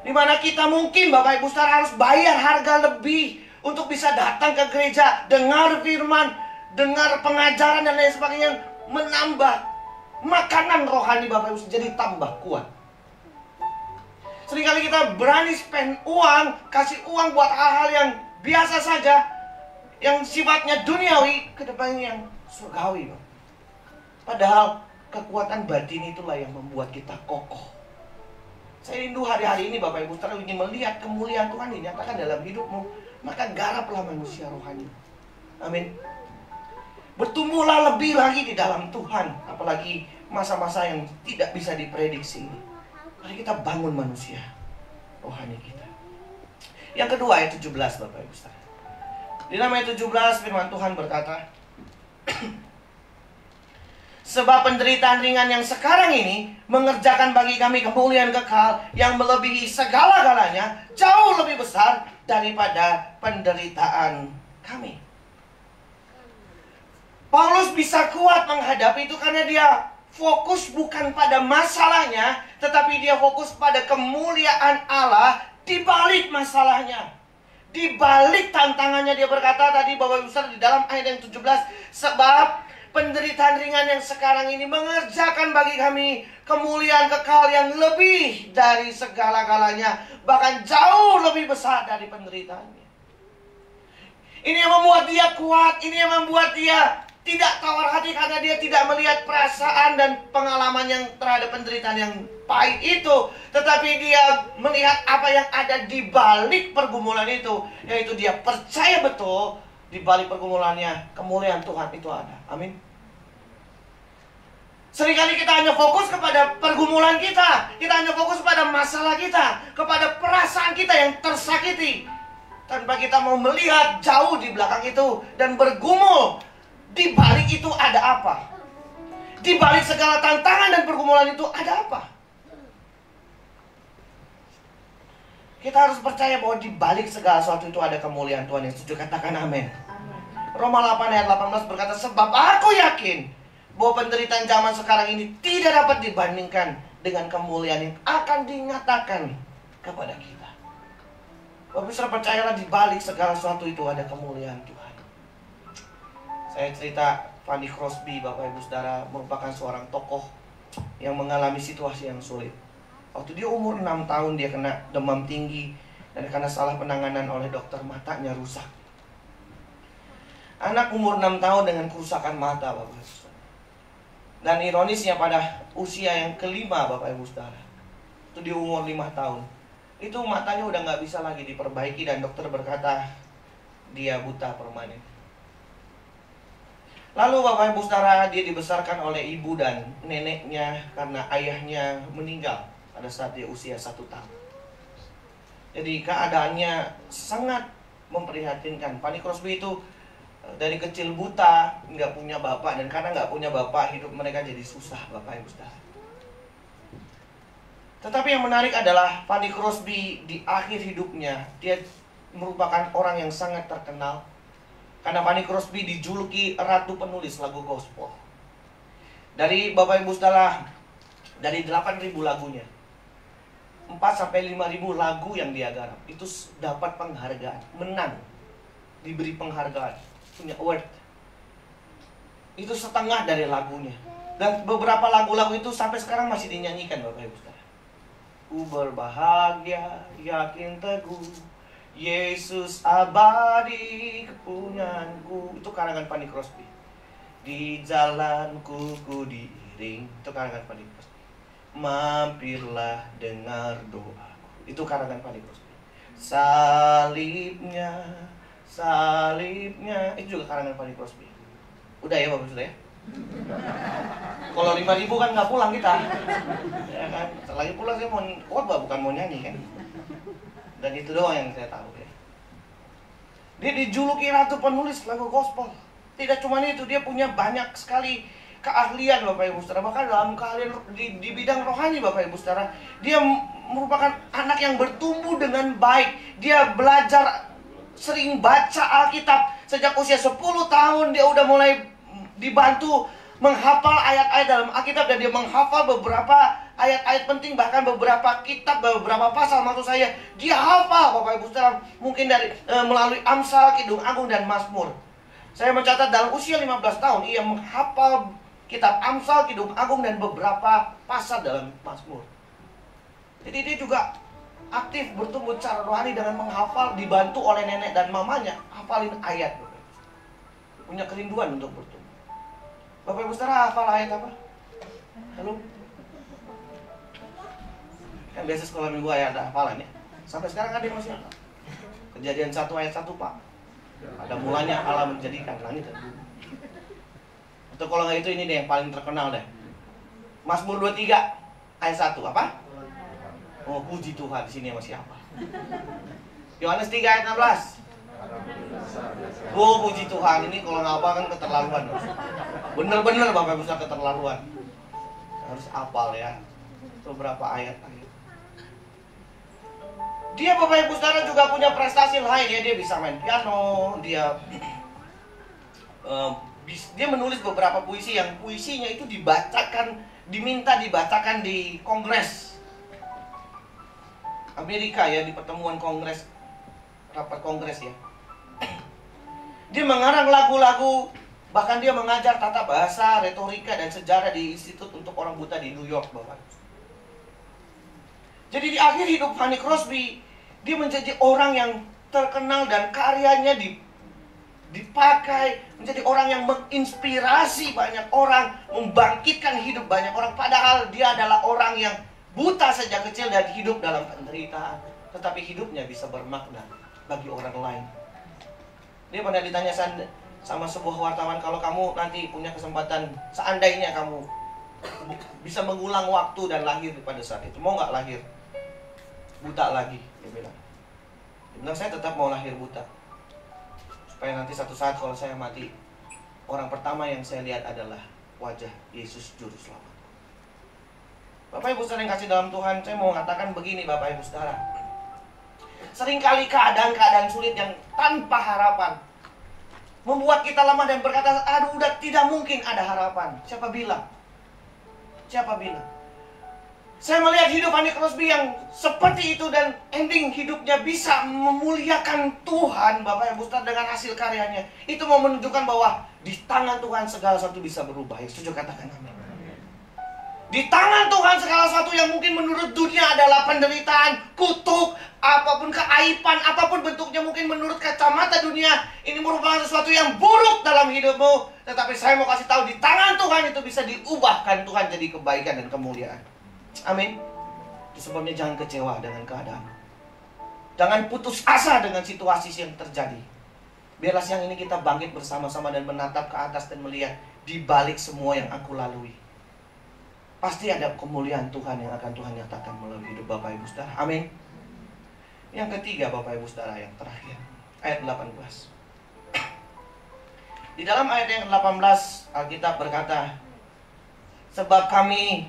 S6: Dimana kita mungkin Bapak Ibu Saudara harus bayar harga lebih untuk bisa datang ke gereja, dengar firman, dengar pengajaran dan lain sebagainya, menambah makanan rohani Bapak Ibu jadi tambah kuat. Seringkali kita berani spend uang, kasih uang buat hal-hal yang biasa saja, yang sifatnya duniawi, ke depannya yang surgawi. Padahal kekuatan batin itulah yang membuat kita kokoh. Saya rindu hari-hari ini Bapak Ibu Saudara ingin melihat kemuliaan Tuhan dinyatakan dalam hidupmu, maka garaplah manusia rohani. Amin. Bertumbuhlah lebih lagi di dalam Tuhan, apalagi masa-masa yang tidak bisa diprediksi ini. Mari kita bangun manusia rohani kita. Yang kedua ayat 17 Bapak Ibu Saudara. Di dalam ayat 17 firman Tuhan berkata, sebab penderitaan ringan yang sekarang ini mengerjakan bagi kami kemuliaan kekal yang melebihi segala-galanya, jauh lebih besar daripada penderitaan kami. Paulus bisa kuat menghadapi itu karena dia fokus bukan pada masalahnya, tetapi dia fokus pada kemuliaan Allah di balik masalahnya. Di balik tantangannya, dia berkata tadi Bapak Ibu Saudara di dalam ayat yang 17, sebab penderitaan ringan yang sekarang ini mengerjakan bagi kami kemuliaan kekal yang lebih dari segala-galanya, bahkan jauh lebih besar dari penderitaannya. Ini yang membuat dia kuat, ini yang membuat dia tidak tawar hati karena dia tidak melihat perasaan dan pengalaman yang terhadap penderitaan yang pahit itu, tetapi dia melihat apa yang ada di balik pergumulan itu, yaitu dia percaya betul di balik pergumulannya kemuliaan Tuhan itu ada. Amin. Seringkali kita hanya fokus kepada pergumulan kita hanya fokus pada masalah kita, kepada perasaan kita yang tersakiti, tanpa kita mau melihat jauh di belakang itu dan bergumul. Di balik itu ada apa? Di balik segala tantangan dan pergumulan itu ada apa? Kita harus percaya bahwa di balik segala sesuatu itu ada kemuliaan Tuhan. Yang setuju katakan amin. Roma 8 ayat 18 berkata, sebab aku yakin bahwa penderitaan zaman sekarang ini tidak dapat dibandingkan dengan kemuliaan yang akan dinyatakan kepada kita. Bapak Saudara, percayalah di balik segala sesuatu itu ada kemuliaan Tuhan. Saya cerita Fanny Crosby, Bapak Ibu Saudara, merupakan seorang tokoh yang mengalami situasi yang sulit. Waktu dia umur 6 tahun dia kena demam tinggi, dan karena salah penanganan oleh dokter matanya rusak. Anak umur 6 tahun dengan kerusakan mata, Bapak Ibu Saudara. Dan ironisnya pada usia yang kelima, Bapak Ibu Saudara, itu di umur 5 tahun, itu matanya udah nggak bisa lagi diperbaiki dan dokter berkata dia buta permanen. Lalu Bapak Ibu Saudara, dia dibesarkan oleh ibu dan neneknya karena ayahnya meninggal pada saat dia usia 1 tahun. Jadi keadaannya sangat memprihatinkan. Fanny Crosby itu dari kecil buta, nggak punya bapak, dan karena nggak punya bapak, hidup mereka jadi susah, Bapak Ibu Saudara. Tetapi yang menarik adalah Fanny Crosby di akhir hidupnya, dia merupakan orang yang sangat terkenal. Karena Fanny Crosby dijuluki ratu penulis lagu gospel. Dari Bapak Ibu Saudara, dari 8.000 lagunya, 4-5.000 lagu yang dia garap itu dapat penghargaan, menang, diberi penghargaan, punya award. Itu setengah dari lagunya. Dan beberapa lagu-lagu itu sampai sekarang masih dinyanyikan, Bapak Ibu Saudara. Ku berbahagia, yakin teguh, Yesus abadi kepunyaanku. Itu karangan Fanny Crosby. Di jalanku ku diiring. Itu karangan Fanny Crosby. Mampirlah dengar doaku. Itu karangan Fanny Crosby. Salibnya, salibnya. Itu juga karangan Fanny Crosby. Udah ya Bapak Saudara ya. Kalau 5.000 kan nggak pulang kita. Ya kan? Lagi pulang saya mau khotbah bukan mau nyanyi kan. Dan itu doang yang saya tahu ya. Dia dijuluki ratu penulis lagu gospel. Tidak cuma itu, dia punya banyak sekali keahlian Bapak Ibu Saudara. Bahkan dalam keahlian di bidang rohani Bapak Ibu Saudara, dia merupakan anak yang bertumbuh dengan baik. Dia belajar sering baca Alkitab. Sejak usia 10 tahun dia udah mulai dibantu menghafal ayat-ayat dalam Alkitab, dan dia menghafal beberapa ayat-ayat penting, bahkan beberapa kitab, beberapa pasal maksud saya dia hafal Bapak Ibu Saudara, mungkin dari melalui Amsal, Kidung Agung dan Mazmur. Saya mencatat dalam usia 15 tahun ia menghafal kitab Amsal, Kidung Agung dan beberapa pasal dalam Mazmur. Jadi dia juga aktif bertumbuh secara rohani dengan menghafal, dibantu oleh nenek dan mamanya hafalin ayat. Punya kerinduan untuk bertumbuh. Bapak Ibu Saudara hafal ayat apa? Halo? Kan biasa sekolah minggu ayat ada hafalan ya. Sampai sekarang ada yang masih hafal. Kejadian 1 ayat 1 Pak. Pada mulanya Allah menjadikan langit dan bumi. Atau kalau nggak itu ini deh yang paling terkenal deh. Mazmur 23 ayat 1 apa? Oh puji Tuhan, di sini masih hafal. Yohanes 3 ayat 16. Oh puji Tuhan, ini kalau nggak apa kan keterlaluan. Bener-bener Bapak Ibu Saudara keterlaluan. Harus hafal ya beberapa ayat-ayat. Dia Bapak Ibu Saudara juga punya prestasi lain ya. Dia bisa main piano, dia menulis beberapa puisi yang puisinya itu dibacakan, diminta dibacakan di Kongres Amerika ya, di pertemuan Kongres, rapat Kongres ya. Dia mengarang lagu-lagu Bahkan dia mengajar tata bahasa, retorika, dan sejarah di institut untuk orang buta di New York, Bapak. Jadi di akhir hidup Fanny Crosby, dia menjadi orang yang terkenal dan karyanya dipakai menjadi orang yang menginspirasi banyak orang, membangkitkan hidup banyak orang. Padahal dia adalah orang yang buta sejak kecil dan hidup dalam penderitaan, tetapi hidupnya bisa bermakna bagi orang lain. Dia pernah ditanya sama sebuah wartawan, kalau kamu nanti punya kesempatan, seandainya kamu bisa mengulang waktu dan lahir pada saat itu, mau nggak lahir buta lagi? Dia bilang, saya tetap mau lahir buta, supaya nanti satu saat kalau saya mati, orang pertama yang saya lihat adalah wajah Yesus Juru Selamat. Bapak Ibu sering kasih dalam Tuhan, saya mau mengatakan begini Bapak Ibu Saudara. Seringkali keadaan-keadaan sulit yang tanpa harapan membuat kita lemah dan berkata, aduh udah tidak mungkin ada harapan. Siapa bilang? Siapa bilang? Saya melihat hidup Fanny Crosby yang seperti itu dan ending hidupnya bisa memuliakan Tuhan, Bapak Ibu Saudara, dengan hasil karyanya. Itu mau menunjukkan bahwa di tangan Tuhan segala sesuatu bisa berubah. Yang setuju katakan amin. Di tangan Tuhan segala sesuatu yang mungkin menurut dunia adalah penderitaan, kutuk, apapun keaiban, apapun bentuknya, mungkin menurut kacamata dunia ini merupakan sesuatu yang buruk dalam hidupmu. Tetapi saya mau kasih tahu, di tangan Tuhan itu bisa diubahkan Tuhan jadi kebaikan dan kemuliaan. Amin. Itu sebabnya jangan kecewa dengan keadaan. Jangan putus asa dengan situasi yang terjadi. Biarlah siang ini kita bangkit bersama-sama dan menatap ke atas dan melihat di balik semua yang aku lalui, pasti ada kemuliaan Tuhan yang akan Tuhan nyatakan melalui hidup Bapak Ibu Saudara. Amin. Yang ketiga Bapak Ibu Saudara, yang terakhir, ayat 18. Di dalam ayat yang 18 Alkitab berkata, sebab kami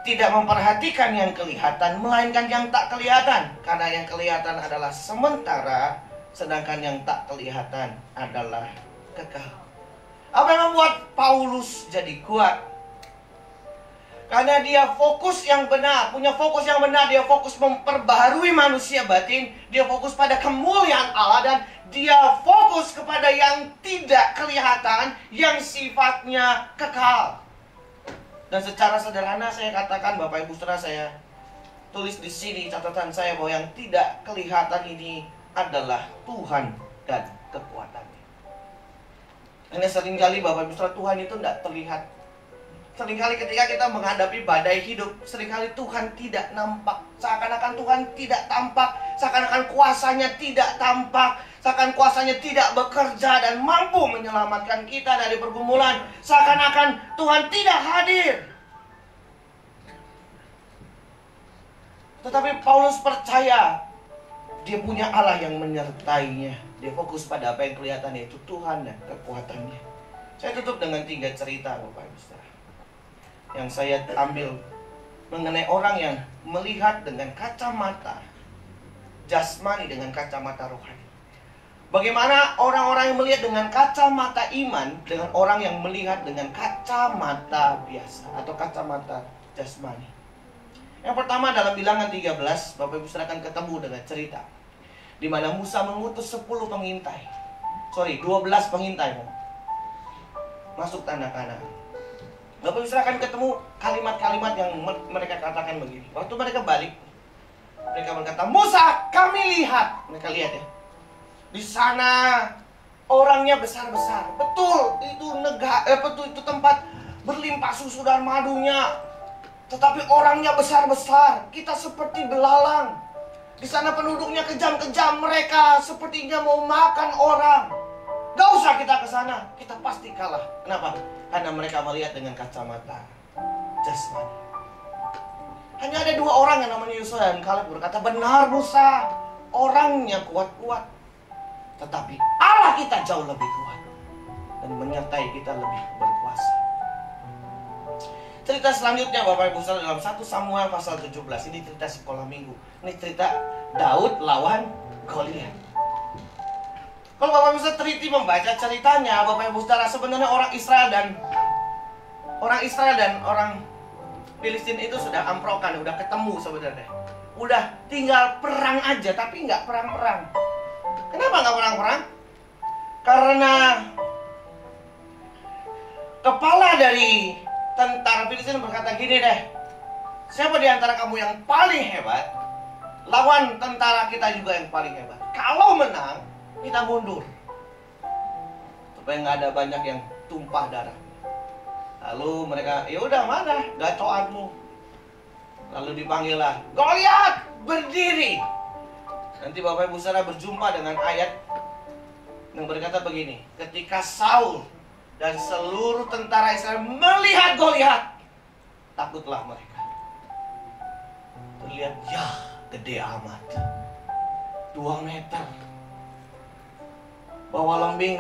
S6: tidak memperhatikan yang kelihatan, melainkan yang tak kelihatan. Karena yang kelihatan adalah sementara, sedangkan yang tak kelihatan adalah kekal. Apa yang membuat Paulus jadi kuat? Karena dia fokus yang benar, punya fokus yang benar. Dia fokus memperbaharui manusia batin, dia fokus pada kemuliaan Allah, dan dia fokus kepada yang tidak kelihatan, yang sifatnya kekal. Dan secara sederhana saya katakan, Bapak Ibu Saudara, saya tulis di sini catatan saya bahwa yang tidak kelihatan ini adalah Tuhan dan kekuatannya. Karena seringkali Bapak Ibu Saudara, Tuhan itu tidak terlihat. Seringkali ketika kita menghadapi badai hidup, seringkali Tuhan tidak nampak. Seakan-akan Tuhan tidak tampak, seakan-akan kuasanya tidak tampak, seakan kuasanya tidak bekerja dan mampu menyelamatkan kita dari pergumulan. Seakan-akan Tuhan tidak hadir. Tetapi Paulus percaya dia punya Allah yang menyertainya. Dia fokus pada apa yang kelihatan, yaitu Tuhan dan kekuatannya. Saya tutup dengan 3 cerita Bapak Ibu Saudara yang saya ambil mengenai orang yang melihat dengan kacamata jasmani dengan kacamata rohani. Bagaimana orang-orang yang melihat dengan kacamata iman dengan orang yang melihat dengan kacamata biasa atau kacamata jasmani. Yang pertama dalam Bilangan 13, Bapak Ibu Saudara akan ketemu dengan cerita di mana Musa mengutus 12 pengintai masuk tanah Kanaan. Bapak Ibu akan ketemu kalimat-kalimat yang mereka katakan begini. Waktu mereka balik, mereka berkata, Musa, kami lihat. Mereka lihat ya, di sana orangnya besar-besar. Betul, itu tempat berlimpah susu dan madunya. Tetapi orangnya besar-besar. Kita seperti belalang. Di sana penduduknya kejam-kejam. Mereka sepertinya mau makan orang. Gak usah kita ke sana, kita pasti kalah. Kenapa? Karena mereka melihat dengan kacamata jasmani. Hanya ada 2 orang yang namanya Yosua dan Kaleb berkata, benar Musa, orangnya kuat-kuat, tetapi Allah kita jauh lebih kuat dan menyertai kita lebih berkuasa. Cerita selanjutnya Bapak Ibu Saudara dalam 1 Samuel pasal 17. Ini cerita sekolah minggu. Ini cerita Daud lawan Goliat. Kalau Bapak Ibu Saudara teliti membaca ceritanya, Bapak Ibu Saudara, sebenarnya orang Israel dan orang Filistin itu sudah amprokan, udah ketemu sebenarnya. Udah tinggal perang aja, tapi nggak perang-perang. Kenapa nggak perang-perang? Karena dari tentara Filistin berkata gini deh, siapa di antara kamu yang paling hebat? Lawan tentara kita juga yang paling hebat. Kalau menang, kita mundur. Supaya nggak ada banyak yang tumpah darah. Lalu mereka, ya udah mana gacoanmu? Lalu dipanggillah, Goliat berdiri. Nanti Bapak Ibu Saudara berjumpa dengan ayat yang berkata begini, ketika Saul dan seluruh tentara Israel melihat Goliat, takutlah mereka. Terlihat, ya gede amat, 2 meter, bawa lembing,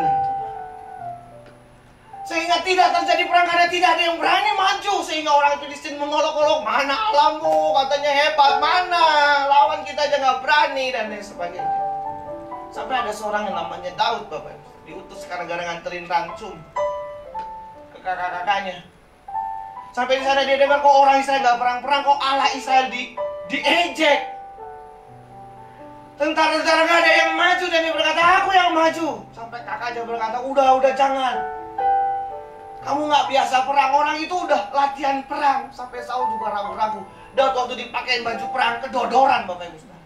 S6: sehingga tidak terjadi perang karena tidak ada yang berani maju. Sehingga orang Filistin mengolok-olok, mana alammu, katanya hebat, mana lawan kita aja nggak berani, dan lain sebagainya. Sampai ada seorang yang namanya Daud, Bapak, diutus gara-gara nganterin rancum ke kakak-kakaknya. Sampai di sana dia dengar kok orang Israel nggak perang-perang, kok Allah Israel diejek. Tentara-tentara nggak ada yang maju, dan dia berkata, aku yang maju. Sampai kakaknya berkata, udah jangan. Kamu nggak biasa perang, orang itu udah latihan perang. Sampai Saul juga ragu-ragu. Daud waktu dipakein baju perang kedodoran, Bapak Ibu Saudara.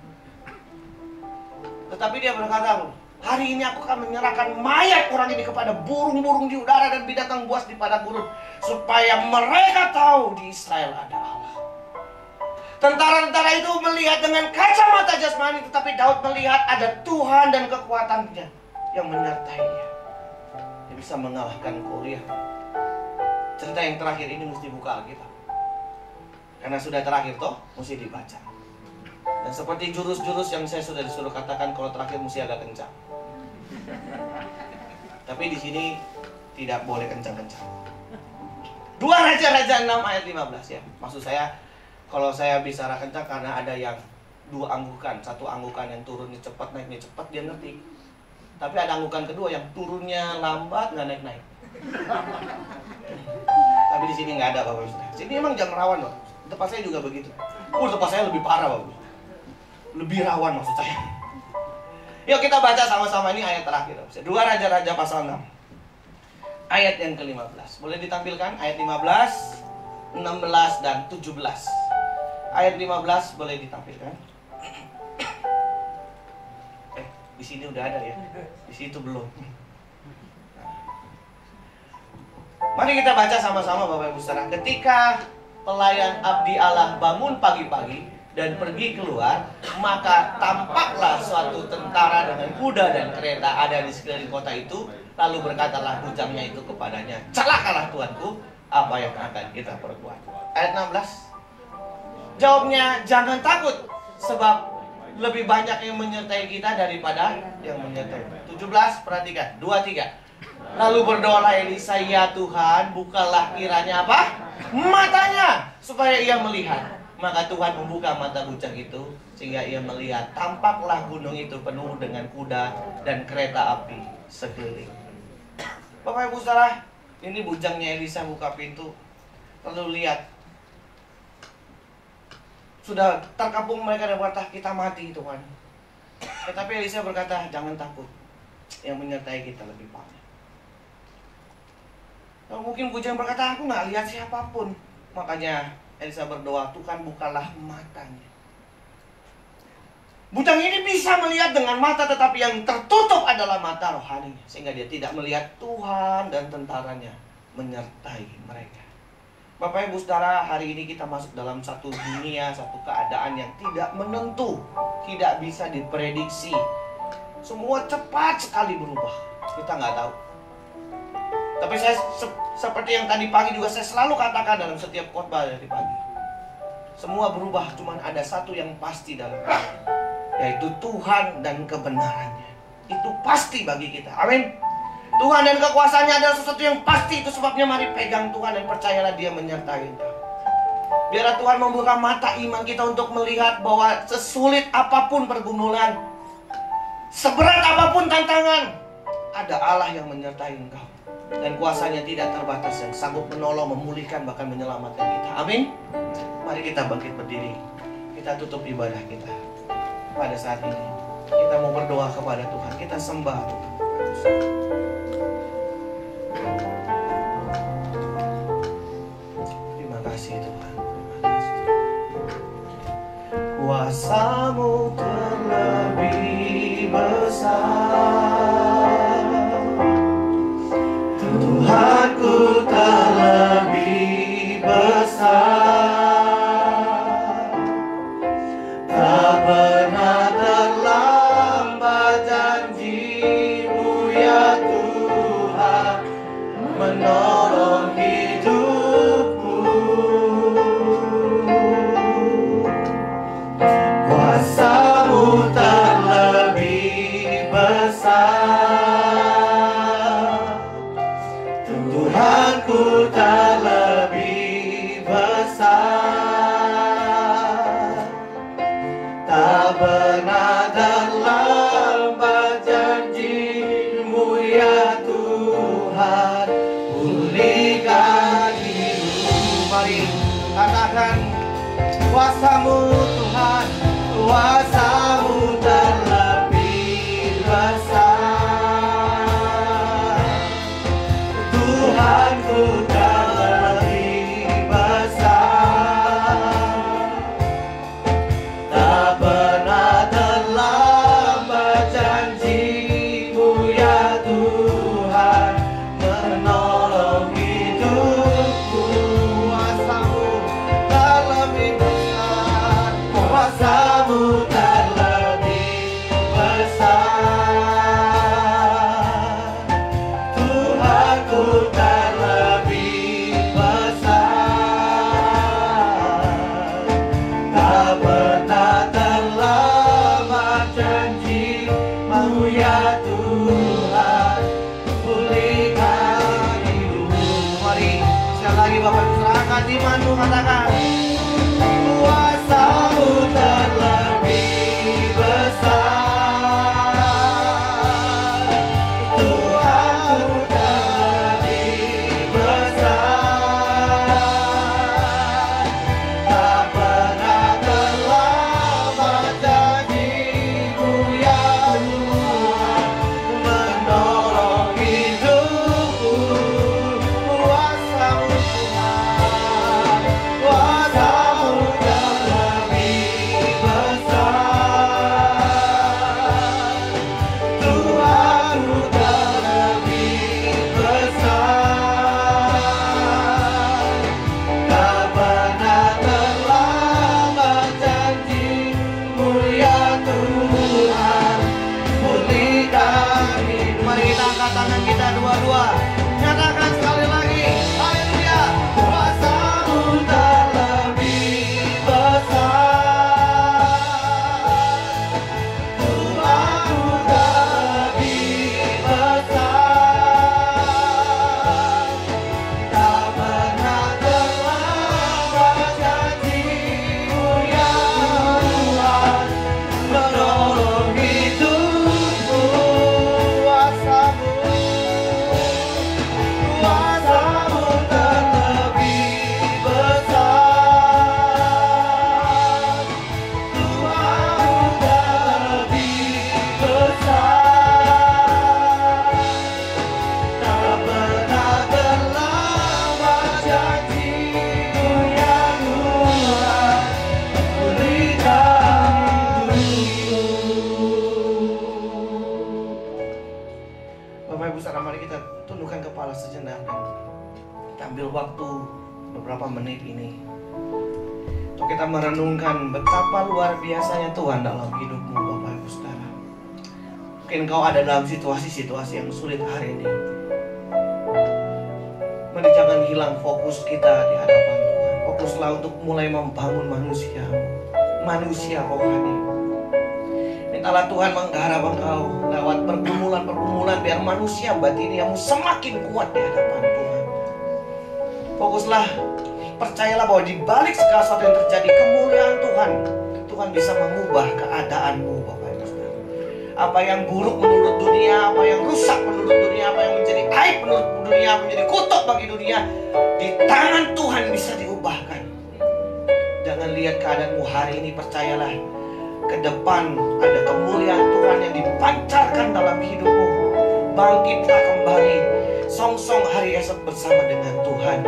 S6: Tetapi dia berkata, hari ini aku akan menyerahkan mayat orang ini kepada burung-burung di udara dan binatang buas di padang gurun, supaya mereka tahu di Israel ada Allah. Tentara-tentara itu melihat dengan kacamata jasmani, tetapi Daud melihat ada Tuhan dan kekuatannya yang menyertainya. Dia bisa mengalahkan Goliat. Cerita yang terakhir ini mesti buka Alkitab, karena sudah terakhir toh, mesti dibaca. Dan seperti jurus-jurus yang saya sudah disuruh katakan, kalau terakhir mesti agak kencang. Tapi di sini tidak boleh kencang-kencang. 2 Raja-Raja 6 ayat 15 ya. Maksud saya, kalau saya bicara kencang karena ada yang 2 anggukan. 1 anggukan yang turunnya cepat, naiknya cepat, dia ngerti. Tapi ada anggukan kedua yang turunnya lambat, nggak naik-naik. Tapi di sini nggak ada, Bapak Ibu. Sini emang jam rawan, Bapak. Tempat saya juga begitu. Tempat saya lebih parah, Bapak Ibu. Lebih rawan maksud saya. Yuk kita baca sama-sama, ini ayat terakhir. 2 Raja-Raja pasal 6. Ayat yang ke-15. Boleh ditampilkan ayat 15, 16 dan 17. Ayat 15 boleh ditampilkan. Di sini udah ada ya. Di situ belum. Mari kita baca sama-sama, Bapak Ibu Saudara. Ketika pelayan abdi Allah bangun pagi-pagi dan pergi keluar, maka tampaklah suatu tentara dengan kuda dan kereta ada di sekeliling kota itu. Lalu berkatalah bujangnya itu kepadanya, celakalah Tuanku, apa yang akan kita perbuat? Ayat 16. Jawabnya, jangan takut, sebab lebih banyak yang menyertai kita daripada yang menyertai. 17, perhatikan, 2-3. Lalu berdoalah Elisa, ya Tuhan, bukalah kiranya apa? Matanya, supaya ia melihat. Maka Tuhan membuka mata bujang itu, sehingga ia melihat. Tampaklah gunung itu penuh dengan kuda dan kereta api sekeliling. Bapak Ibu Saudara, ini bujangnya Elisa buka pintu, lalu lihat. Sudah terkapung mereka dan berkata, kita mati Tuhan. Tetapi Elisa berkata, jangan takut, yang menyertai kita lebih banyak. Mungkin bujang berkata, aku nggak lihat siapapun. Makanya Elisa berdoa, Tuhan bukalah matanya. Bujang ini bisa melihat dengan mata, tetapi yang tertutup adalah mata rohaninya, sehingga dia tidak melihat Tuhan dan tentaranya menyertai mereka. Bapak Ibu Saudara, hari ini kita masuk dalam satu dunia, satu keadaan yang tidak menentu, tidak bisa diprediksi. Semua cepat sekali berubah, kita nggak tahu. Tapi saya seperti yang tadi pagi juga saya selalu katakan dalam setiap khotbah dari pagi. Semua berubah, cuman ada satu yang pasti dalam hidup, yaitu Tuhan dan kebenarannya. Itu pasti bagi kita. Amin. Tuhan dan kekuasaannya adalah sesuatu yang pasti. Itu sebabnya mari pegang Tuhan dan percayalah Dia menyertai kita. Biarlah Tuhan membuka mata iman kita untuk melihat bahwa sesulit apapun pergumulan, seberat apapun tantangan, ada Allah yang menyertai engkau. Dan kuasanya tidak terbatas, yang sanggup menolong, memulihkan, bahkan menyelamatkan kita. Amin. Mari kita bangkit berdiri. Kita tutup ibadah kita pada saat ini. Kita mau berdoa kepada Tuhan. Kita sembah Tuhan. Kuasa-Mu Tuhan, kuasa-Mu terlebih besar. Tuhanku terlebih besar. Tak pernah terlambat janji-Mu ya Tuhan, menolong hidupku. Kuasa-Mu terlebih besar, kuasa-Mu terlebih besar. Tuhanku terlebih besar. Tak pernah terlambat janji-Mu ya Tuhan, pulihkan hidupku. Mari sekali lagi Bapak Ibu serahkan imanmu, katakan kuasa-Mu terlebih besar. Tuhanku terlebih besar. Tak pernah terlambat janji-Mu ya Tuhan, menolong hidupku. Kuasa-Mu Tuhan, kuasa-Mu terlebih besar. Tuhanku terlebih besar. Tak pernah terlambat janji-Mu ya Tuhan, pulihkan hidup. Mari kita angkat tangan kita dua-dua, nyatakan sekali lagi, haleluya. Kuasa-Mu terlebih besar. Tuhanku terlebih besar. Tak pernah terlambat janji-Mu ya Tuhan, menolong hidupku. Kuasa-Mu, kuasa-Mu terlebih besar. Tuhanku terlebih besar. Tak pernah terlambat janji-Mu ya Tuhan, pulihkan hidupku. Bapak Ibu saudara, mari kita tundukkan kepala sejenak dan kita ambil waktu beberapa menit ini untuk kita merenungkan betapa luar biasanya Tuhan dalam hidupmu, Bapak Ibu saudara. Mungkin kau ada dalam situasi-situasi yang sulit hari ini. Mari jangan hilang fokus kita di hadapan Tuhan. Fokuslah untuk mulai membangun manusia rohani. Mintalah Tuhan menggarap engkau lewat pergumulan-pergumulan, biar manusia batiniamu semakin kuat di hadapan Tuhan. Fokuslah, percayalah bahwa di balik segala sesuatu yang terjadi, kemuliaan Tuhan bisa mengubah keadaanmu, Bapak Ibu saudara. Apa yang buruk menurut dunia, apa yang rusak menurut dunia, apa yang menjadi aib menurut dunia, apa yang menjadi kutuk bagi dunia, di tangan Tuhan bisa diubahkan. Jangan lihat keadaanmu hari ini, percayalah ke depan ada kemuliaan Tuhan yang dipancarkan dalam hidupmu. Bangkitlah kembali, song-song hari esok bersama dengan Tuhan.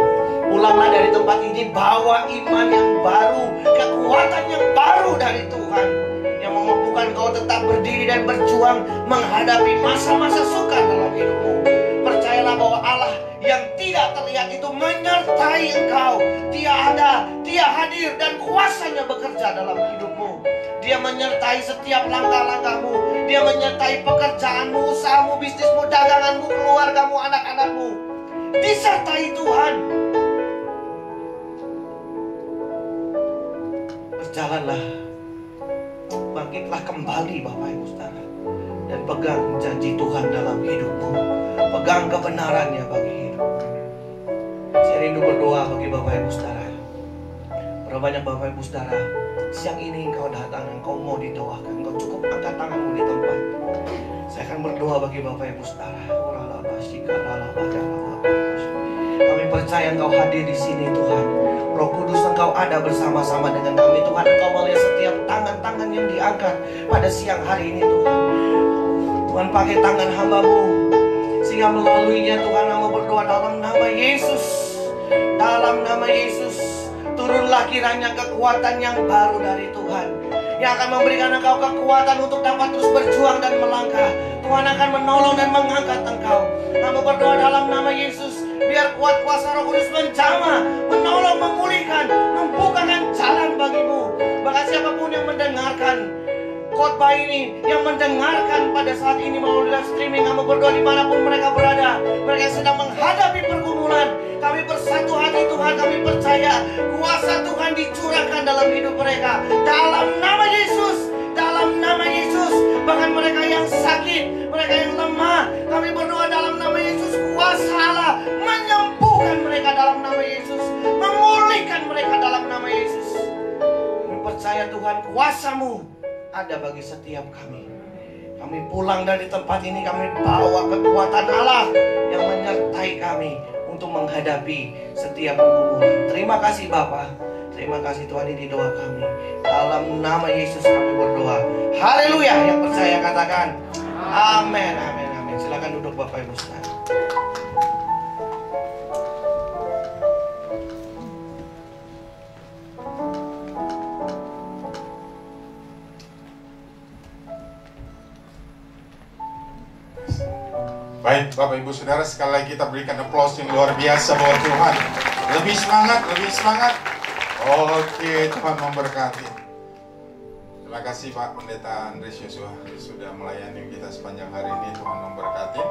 S6: Pulanglah dari tempat ini, bawa iman yang baru, kekuatan yang baru dari Tuhan, yang memampukan kau tetap berdiri dan berjuang menghadapi masa-masa sukar dalam hidupmu. Percayalah bahwa Allah yang tidak terlihat itu menyertai engkau. Dia ada, Dia hadir, dan kuasanya bekerja dalam hidupmu. Dia menyertai setiap langkah-langkahmu. Dia menyertai pekerjaanmu, usahamu, bisnismu, daganganmu, keluargamu, anak-anakmu. Disertai Tuhan. Berjalanlah, bangkitlah kembali Bapak Ibu saudara, dan pegang janji Tuhan dalam hidupmu. Pegang kebenarannya bagi hidup. Saya rindu berdoa bagi Bapak Ibu saudara. Berapa banyak Bapak Ibu saudara siang ini engkau datang, engkau mau didoakan, engkau cukup angkat tanganmu di tempat. Saya akan berdoa bagi Bapak Ibu saudara. Kami percaya engkau hadir di sini Tuhan Roh Kudus, Engkau ada bersama-sama dengan kami Tuhan. Engkau melihat setiap tangan-tangan yang diangkat pada siang hari ini Tuhan. Tuhan pakai tangan hamba-Mu, sehingga melaluinya Tuhan hamba berdoa dalam nama Yesus. Dalam nama Yesus, turunlah kiranya kekuatan yang baru dari Tuhan, yang akan memberikan Engkau kekuatan untuk dapat terus berjuang dan melangkah. Tuhan akan menolong dan mengangkat Engkau. Hamba berdoa dalam nama Yesus, biar kuat kuasa Roh Kudus menjamah, menolong, memulihkan, membukakan jalan bagi-Mu. Bahkan siapapun yang mendengarkan khotbah ini, yang mendengarkan pada saat ini melalui live streaming, hamba berdoa dimanapun mereka berada, mereka yang sedang menghadapi pergumulan, kami bersatu hati Tuhan, kami percaya kuasa Tuhan dicurahkan dalam hidup mereka. Dalam nama Yesus, dalam nama Yesus. Bahkan mereka yang sakit, mereka yang lemah, kami berdoa dalam nama Yesus, kuasa Allah menyembuhkan mereka dalam nama Yesus, memulihkan mereka dalam nama Yesus. Kami percaya Tuhan, kuasa-Mu ada bagi setiap kami. Kami pulang dari tempat ini, kami bawa kekuatan Allah yang menyertai kami untuk menghadapi setiap pergumulan. Terima kasih Bapa. Terima kasih Tuhan, ini doa kami. Dalam nama Yesus kami berdoa. Haleluya. Yang percaya katakan amin, amin, amin. Silakan duduk Bapak Ibu Saudara.
S7: Baik, Bapak Ibu Saudara, sekali lagi kita berikan aplaus yang luar biasa buat Tuhan. Lebih semangat, lebih semangat. Oke, Tuhan memberkati. Terima kasih Pak Pendeta Andres Yosua sudah melayani kita sepanjang hari ini. Tuhan memberkati.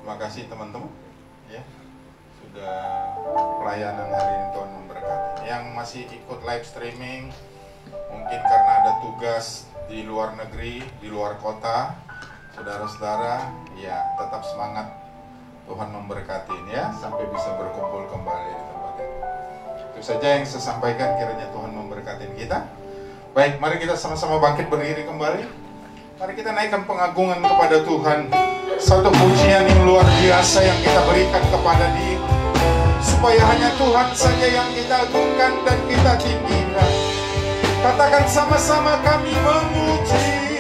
S7: Terima kasih teman-teman ya, sudah pelayanan hari ini. Tuhan memberkati. Yang masih ikut live streaming, mungkin karena ada tugas di luar negeri, di luar kota, saudara-saudara, ya tetap semangat. Tuhan memberkati ya, sampai bisa berkumpul kembali di tempat ini. Itu saja yang saya sampaikan, kiranya Tuhan memberkati kita. Baik, mari kita sama-sama bangkit berdiri kembali. Mari kita naikkan pengagungan kepada Tuhan. Satu pujian yang luar biasa yang kita berikan kepada Dia, supaya hanya Tuhan saja yang kita agungkan dan kita tinggikan. Katakan sama-sama, kami memuji.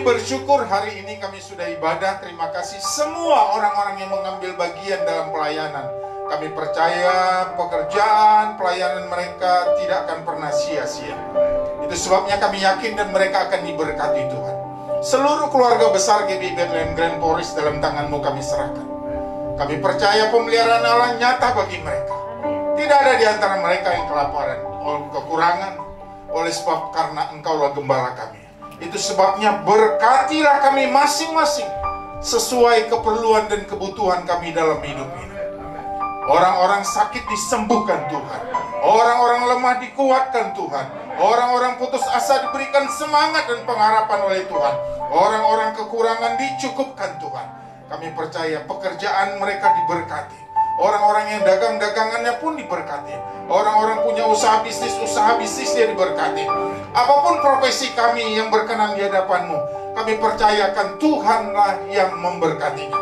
S7: Bersyukur hari ini kami sudah ibadah. Terima kasih semua orang-orang yang mengambil bagian dalam pelayanan. Kami percaya pekerjaan pelayanan mereka tidak akan pernah sia-sia. Itu sebabnya kami yakin dan mereka akan diberkati Tuhan. Seluruh keluarga besar GBI Bethlehem Grand Forest dalam tangan-Mu kami serahkan. Kami percaya pemeliharaan Allah nyata bagi mereka. Tidak ada di antara mereka yang kelaparan, kekurangan, oleh sebab karena Engkaulah gembala kami. Itu sebabnya berkatilah kami masing-masing sesuai keperluan dan kebutuhan kami dalam hidup ini. Orang-orang sakit disembuhkan Tuhan, orang-orang lemah dikuatkan Tuhan, orang-orang putus asa diberikan semangat dan pengharapan oleh Tuhan, orang-orang kekurangan dicukupkan Tuhan. Kami percaya pekerjaan mereka diberkati, orang-orang yang dagang-dagangannya pun diberkati, orang-orang punya usaha bisnisnya diberkati. Apapun profesi kami yang berkenan di hadapan-Mu, kami percayakan Tuhanlah yang memberkatinya.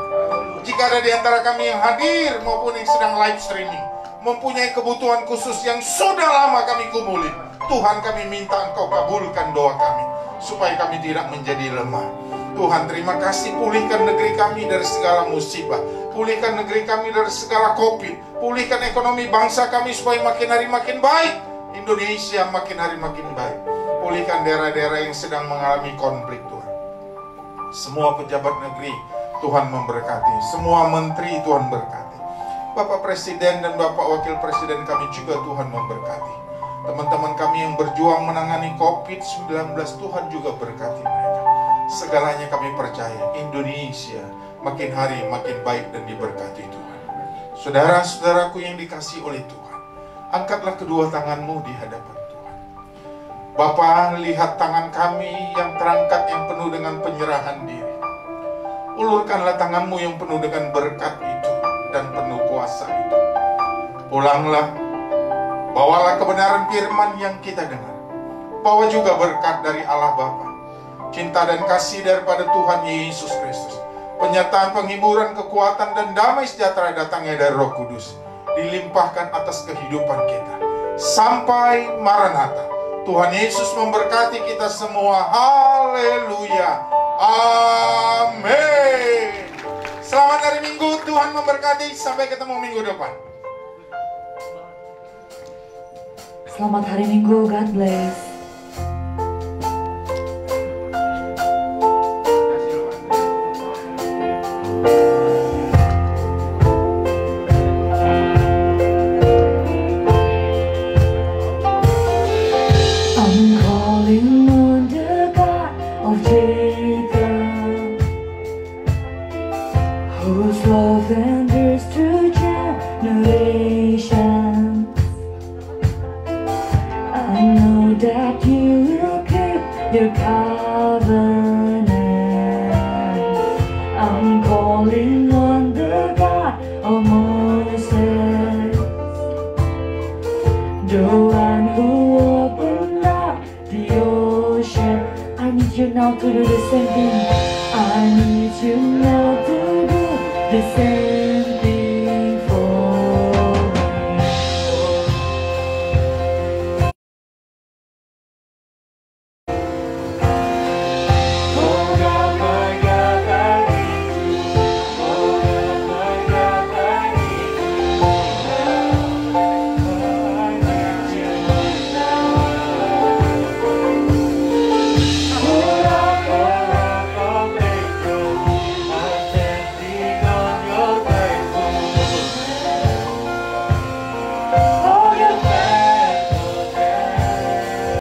S7: jika ada di antara kami yang hadir maupun yang sedang live streaming, mempunyai kebutuhan khusus yang sudah lama kami kumpulin, Tuhan, kami minta Engkau kabulkan doa kami, supaya kami tidak menjadi lemah. Tuhan, terima kasih, pulihkan negeri kami dari segala musibah, pulihkan negeri kami dari segala COVID, pulihkan ekonomi bangsa kami supaya makin hari makin baik, Indonesia makin hari makin baik. Pulihkan daerah-daerah yang sedang mengalami konflik, Tuhan. Semua pejabat negeri Tuhan memberkati, semua menteri Tuhan berkati, Bapak Presiden dan Bapak Wakil Presiden kami juga Tuhan memberkati. Teman-teman kami yang berjuang menangani COVID-19, Tuhan juga berkati mereka. Segalanya kami percaya Indonesia makin hari makin baik dan diberkati Tuhan. Saudara-saudaraku yang dikasihi oleh Tuhan, angkatlah kedua tanganmu di hadapan Tuhan. Bapa, lihat tangan kami yang terangkat yang penuh dengan penyerahan diri. Ulurkanlah tanganmu yang penuh dengan berkat itu dan penuh kuasa itu. Pulanglah, bawalah kebenaran firman yang kita dengar. Bawa juga berkat dari Allah Bapa, cinta dan kasih daripada Tuhan Yesus Kristus, penyertaan, penghiburan, kekuatan, dan damai sejahtera datangnya dari Roh Kudus, dilimpahkan atas kehidupan kita. Sampai Maranatha. Tuhan Yesus memberkati kita semua. Haleluya. Amin. Selamat hari Minggu. Tuhan memberkati. Sampai ketemu minggu depan.
S1: Selamat hari Minggu, God bless.
S5: Whose love endures through generations. I know that you will keep your covenant. I'm calling on the God of Moses, the one who opened up the ocean. I need you now to do the same thing. I need you now to do the same.